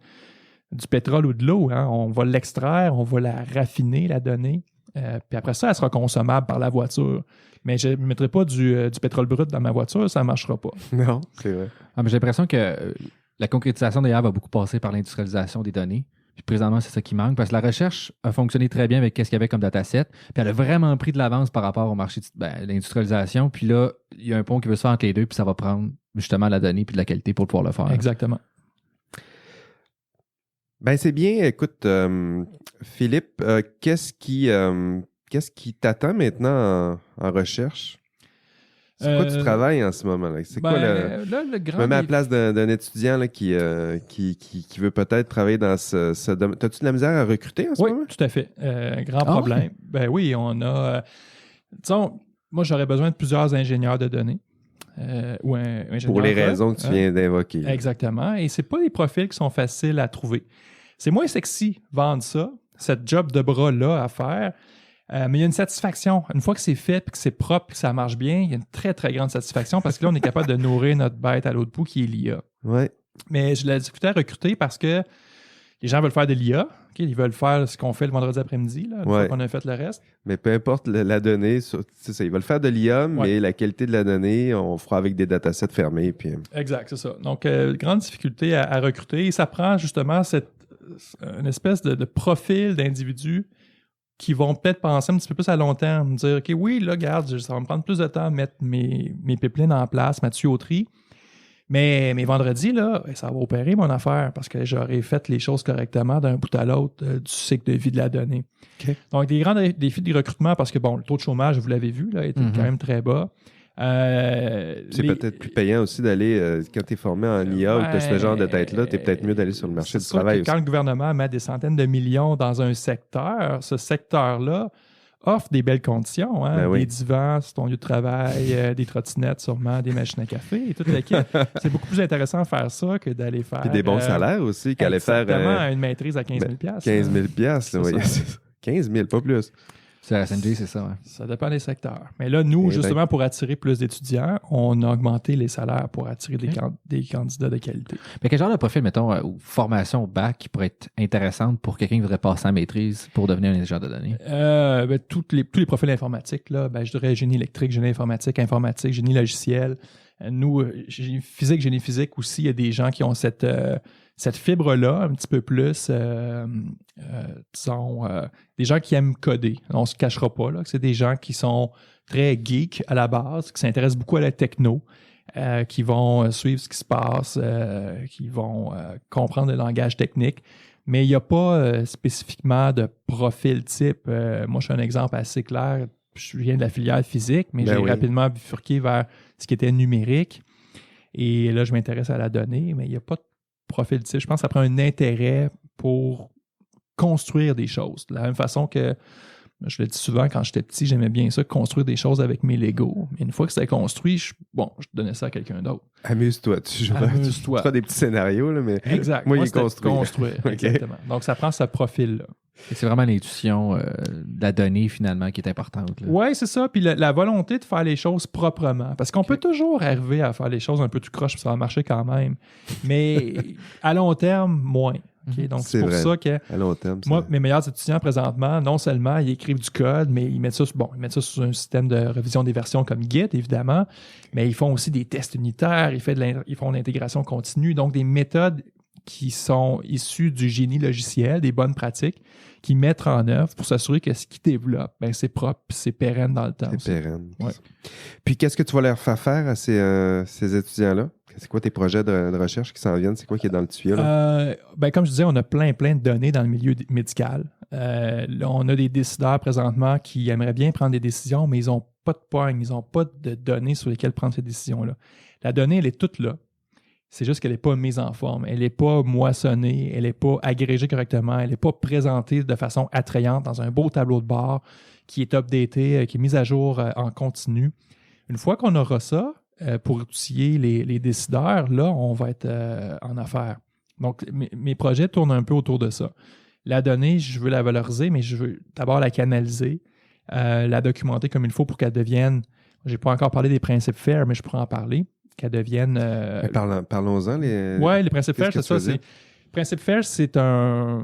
du pétrole ou de l'eau. Hein? On va l'extraire, on va la raffiner, la donnée, puis après ça, elle sera consommable par la voiture. Mais je ne mettrai pas du pétrole brut dans ma voiture, ça ne marchera pas. Non, c'est vrai. Mais j'ai l'impression que la concrétisation d'ailleurs va beaucoup passer par l'industrialisation des données. Puis présentement, c'est ça qui manque parce que la recherche a fonctionné très bien avec ce qu'il y avait comme dataset. Puis elle a vraiment pris de l'avance par rapport au marché de l'industrialisation. Puis là, il y a un pont qui veut se faire entre les deux, puis ça va prendre justement la donnée puis de la qualité pour pouvoir le faire. Exactement. Ben c'est bien. Écoute, Philippe, qu'est-ce qui t'attend maintenant en recherche? C'est quoi tu travailles en ce moment? Là? C'est quoi le grand... Je me mets à la place d'un étudiant là, qui veut peut-être travailler dans ce domaine. T'as-tu de la misère à recruter en ce moment? Oui, tout à fait. Grand problème. Ouais? Ben oui, on a... disons, moi, j'aurais besoin de plusieurs ingénieurs de données. Ou un ingénieur pour les raisons que tu viens d'évoquer. Exactement. Et c'est pas des profils qui sont faciles à trouver. C'est moins sexy vendre ça, cette job de bras-là à faire. Mais il y a une satisfaction. Une fois que c'est fait, puis que c'est propre, puis que ça marche bien, il y a une très, très grande satisfaction parce que là, on est capable de nourrir notre bête à l'autre bout qui est l'IA. Ouais. Mais je l'ai difficulté à recruter parce que les gens veulent faire de l'IA. Okay? Ils veulent faire ce qu'on fait le vendredi après-midi, là, une fois qu'on a fait le reste. Mais peu importe la donnée, c'est ça, ils veulent faire de l'IA, mais la qualité de la donnée, on fera avec des datasets fermés. Puis... Exact, c'est ça. Donc, grande difficulté à recruter. Et ça prend justement une espèce de profil d'individus qui vont peut-être penser un petit peu plus à long terme, dire « OK, oui, là, regarde, ça va me prendre plus de temps à mettre mes pipelines en place, ma tuyauterie, mais vendredi, là, ça va opérer mon affaire parce que j'aurai fait les choses correctement d'un bout à l'autre du cycle de vie de la donnée. Okay. » Donc, des grands défis de recrutement parce que, bon, le taux de chômage, vous l'avez vu, là, était quand même très bas. C'est peut-être plus payant aussi d'aller, quand tu es formé en IA ou que tu as ce genre de tête-là, tu es peut-être mieux d'aller sur le marché du travail aussi. Quand le gouvernement met des centaines de millions dans un secteur, ce secteur-là offre des belles conditions. Hein? Des divans sur ton lieu de travail, des trottinettes sûrement, des machines à café et toute l'équipe. C'est beaucoup plus intéressant de faire ça que d'aller faire... Puis des bons salaires aussi, qu'aller faire... Exactement, une maîtrise à 15 000 $15 000, là, 15 000, pas plus. C'est la SNJ, c'est ça, ouais. Ça dépend des secteurs. Mais là, nous, justement, pour attirer plus d'étudiants, on a augmenté les salaires pour attirer des candidats de qualité. Mais quel genre de profil, mettons, ou formation au bac qui pourrait être intéressante pour quelqu'un qui voudrait passer en maîtrise pour devenir un ingénieur de données? Tous les profils informatiques, là, je dirais génie électrique, génie informatique, génie logiciel. Nous, génie physique aussi, il y a des gens qui ont cette fibre-là, un petit peu plus, disons, des gens qui aiment coder. On ne se cachera pas, là, que c'est des gens qui sont très geeks à la base, qui s'intéressent beaucoup à la techno, qui vont suivre ce qui se passe, qui vont comprendre le langage technique. Mais il n'y a pas spécifiquement de profil type. Moi, je suis un exemple assez clair. Je viens de la filière physique, mais j'ai rapidement bifurqué vers ce qui était numérique. Et là, je m'intéresse à la donnée, mais il n'y a pas de profil type. Je pense que ça prend un intérêt pour construire des choses. De la même façon que Je le dis souvent, quand j'étais petit, j'aimais bien ça, construire des choses avec mes Legos. Mais une fois que c'était construit, je donnais ça à quelqu'un d'autre. Amuse-toi. Tu feras des petits scénarios, là, mais exact. moi, il est construire. Okay. Exactement. Donc, ça prend ce profil-là. Et c'est vraiment l'intuition de la donnée, finalement, qui est importante. Oui, c'est ça. Puis la volonté de faire les choses proprement. Parce qu'on peut toujours arriver à faire les choses un peu tout croche, puis ça va marcher quand même. Mais à long terme, moins. Okay? Donc, c'est pour vrai. Ça que à long terme, moi, mes meilleurs étudiants présentement, non seulement ils écrivent du code, mais ils mettent ça sur un système de révision des versions comme Git, évidemment, mais ils font aussi des tests unitaires, ils font de l'intégration continue, donc des méthodes qui sont issues du génie logiciel, des bonnes pratiques, qu'ils mettent en œuvre pour s'assurer que ce qu'ils développent, c'est propre, c'est pérenne dans le temps. C'est pérenne. Ouais. Puis qu'est-ce que tu vas leur faire à ces étudiants-là? C'est quoi tes projets de recherche qui s'en viennent? C'est quoi qui est dans le tuyau? Là? Comme je disais, on a plein de données dans le milieu médical. Là, on a des décideurs présentement qui aimeraient bien prendre des décisions, mais ils n'ont pas de poigne, ils n'ont pas de données sur lesquelles prendre ces décisions-là. La donnée, elle est toute là. C'est juste qu'elle n'est pas mise en forme. Elle n'est pas moissonnée, elle n'est pas agrégée correctement, elle n'est pas présentée de façon attrayante dans un beau tableau de bord qui est updaté, qui est mis à jour en continu. Une fois qu'on aura ça, pour outiller les décideurs, là, on va être en affaires. Donc, mes projets tournent un peu autour de ça. La donnée, je veux la valoriser, mais je veux d'abord la canaliser, la documenter comme il faut pour qu'elle devienne... Je n'ai pas encore parlé des principes FAIR, mais je pourrais en parler. Qu'elle devienne... Parlons-en. Oui, les principes FAIR, c'est ça. Principe FAIR, c'est un...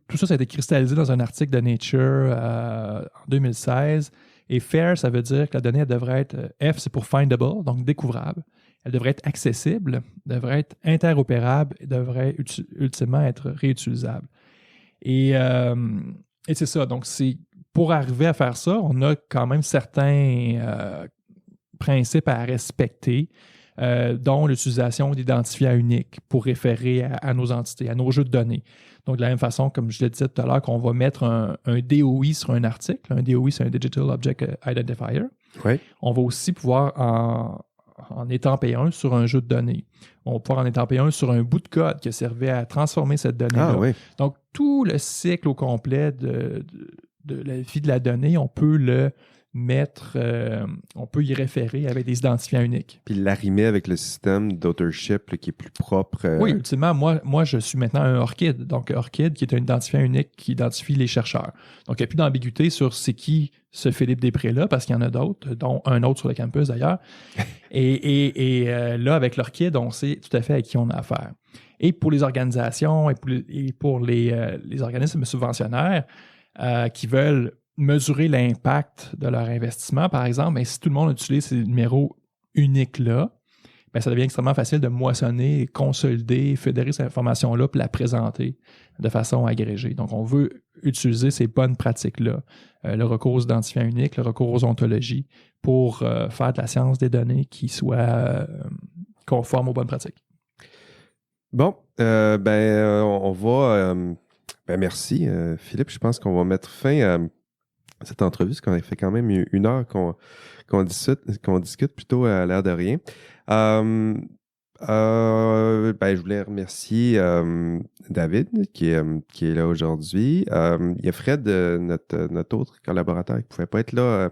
Tout ça a été cristallisé dans un article de Nature en 2016. Et FAIR, ça veut dire que la donnée, elle devrait être... F, c'est pour findable, donc découvrable. Elle devrait être accessible, devrait être interopérable et devrait ultimement être réutilisable. Et c'est ça. Donc, pour arriver à faire ça, on a quand même certains principes à respecter, dont l'utilisation d'identifiants uniques pour référer à nos entités, à nos jeux de données. Donc, de la même façon, comme je le disais tout à l'heure, qu'on va mettre un DOI sur un article. Un DOI, c'est un Digital Object Identifier. Oui. On va aussi pouvoir en étamper un sur un jeu de données. On va pouvoir en étamper un sur un bout de code qui servait à transformer cette donnée-là. Ah, oui. Donc, tout le cycle au complet de la vie de la donnée, on peut le mettre, on peut y référer avec des identifiants uniques. Puis l'arrimer avec le système d'autorship qui est plus propre. Oui, ultimement, moi, je suis maintenant un ORCID. Donc, ORCID qui est un identifiant unique qui identifie les chercheurs. Donc, il n'y a plus d'ambiguïté sur c'est qui ce Philippe Després-là, parce qu'il y en a d'autres, dont un autre sur le campus d'ailleurs. et là, avec l'ORCID, on sait tout à fait à qui on a affaire. Et pour les organisations et pour les organismes subventionnaires qui veulent mesurer l'impact de leur investissement, par exemple, si tout le monde utilise ces numéros uniques-là, ça devient extrêmement facile de moissonner, consolider, fédérer cette information-là puis la présenter de façon agrégée. Donc, on veut utiliser ces bonnes pratiques-là, le recours aux identifiants uniques, le recours aux ontologies pour faire de la science des données qui soit conforme aux bonnes pratiques. Bon, on va... merci, Philippe. Je pense qu'on va mettre fin à cette entrevue, parce qu'on a fait quand même 1 heure qu'on discute plutôt à l'air de rien. Je voulais remercier David qui est là aujourd'hui. Il y a Fred, notre autre collaborateur, qui ne pouvait pas être là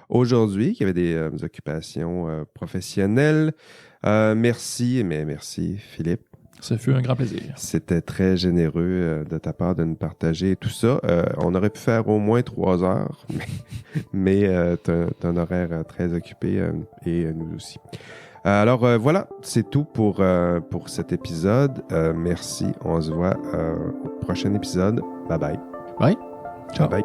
aujourd'hui, qui avait des occupations professionnelles. Merci Philippe. Ça fut un grand plaisir. C'était très généreux de ta part de nous partager tout ça. On aurait pu faire au moins 3 heures, mais tu as un horaire très occupé et nous aussi. Alors voilà, c'est tout pour cet épisode. Merci, on se voit au prochain épisode. Bye bye. Bye. Ciao. Bye.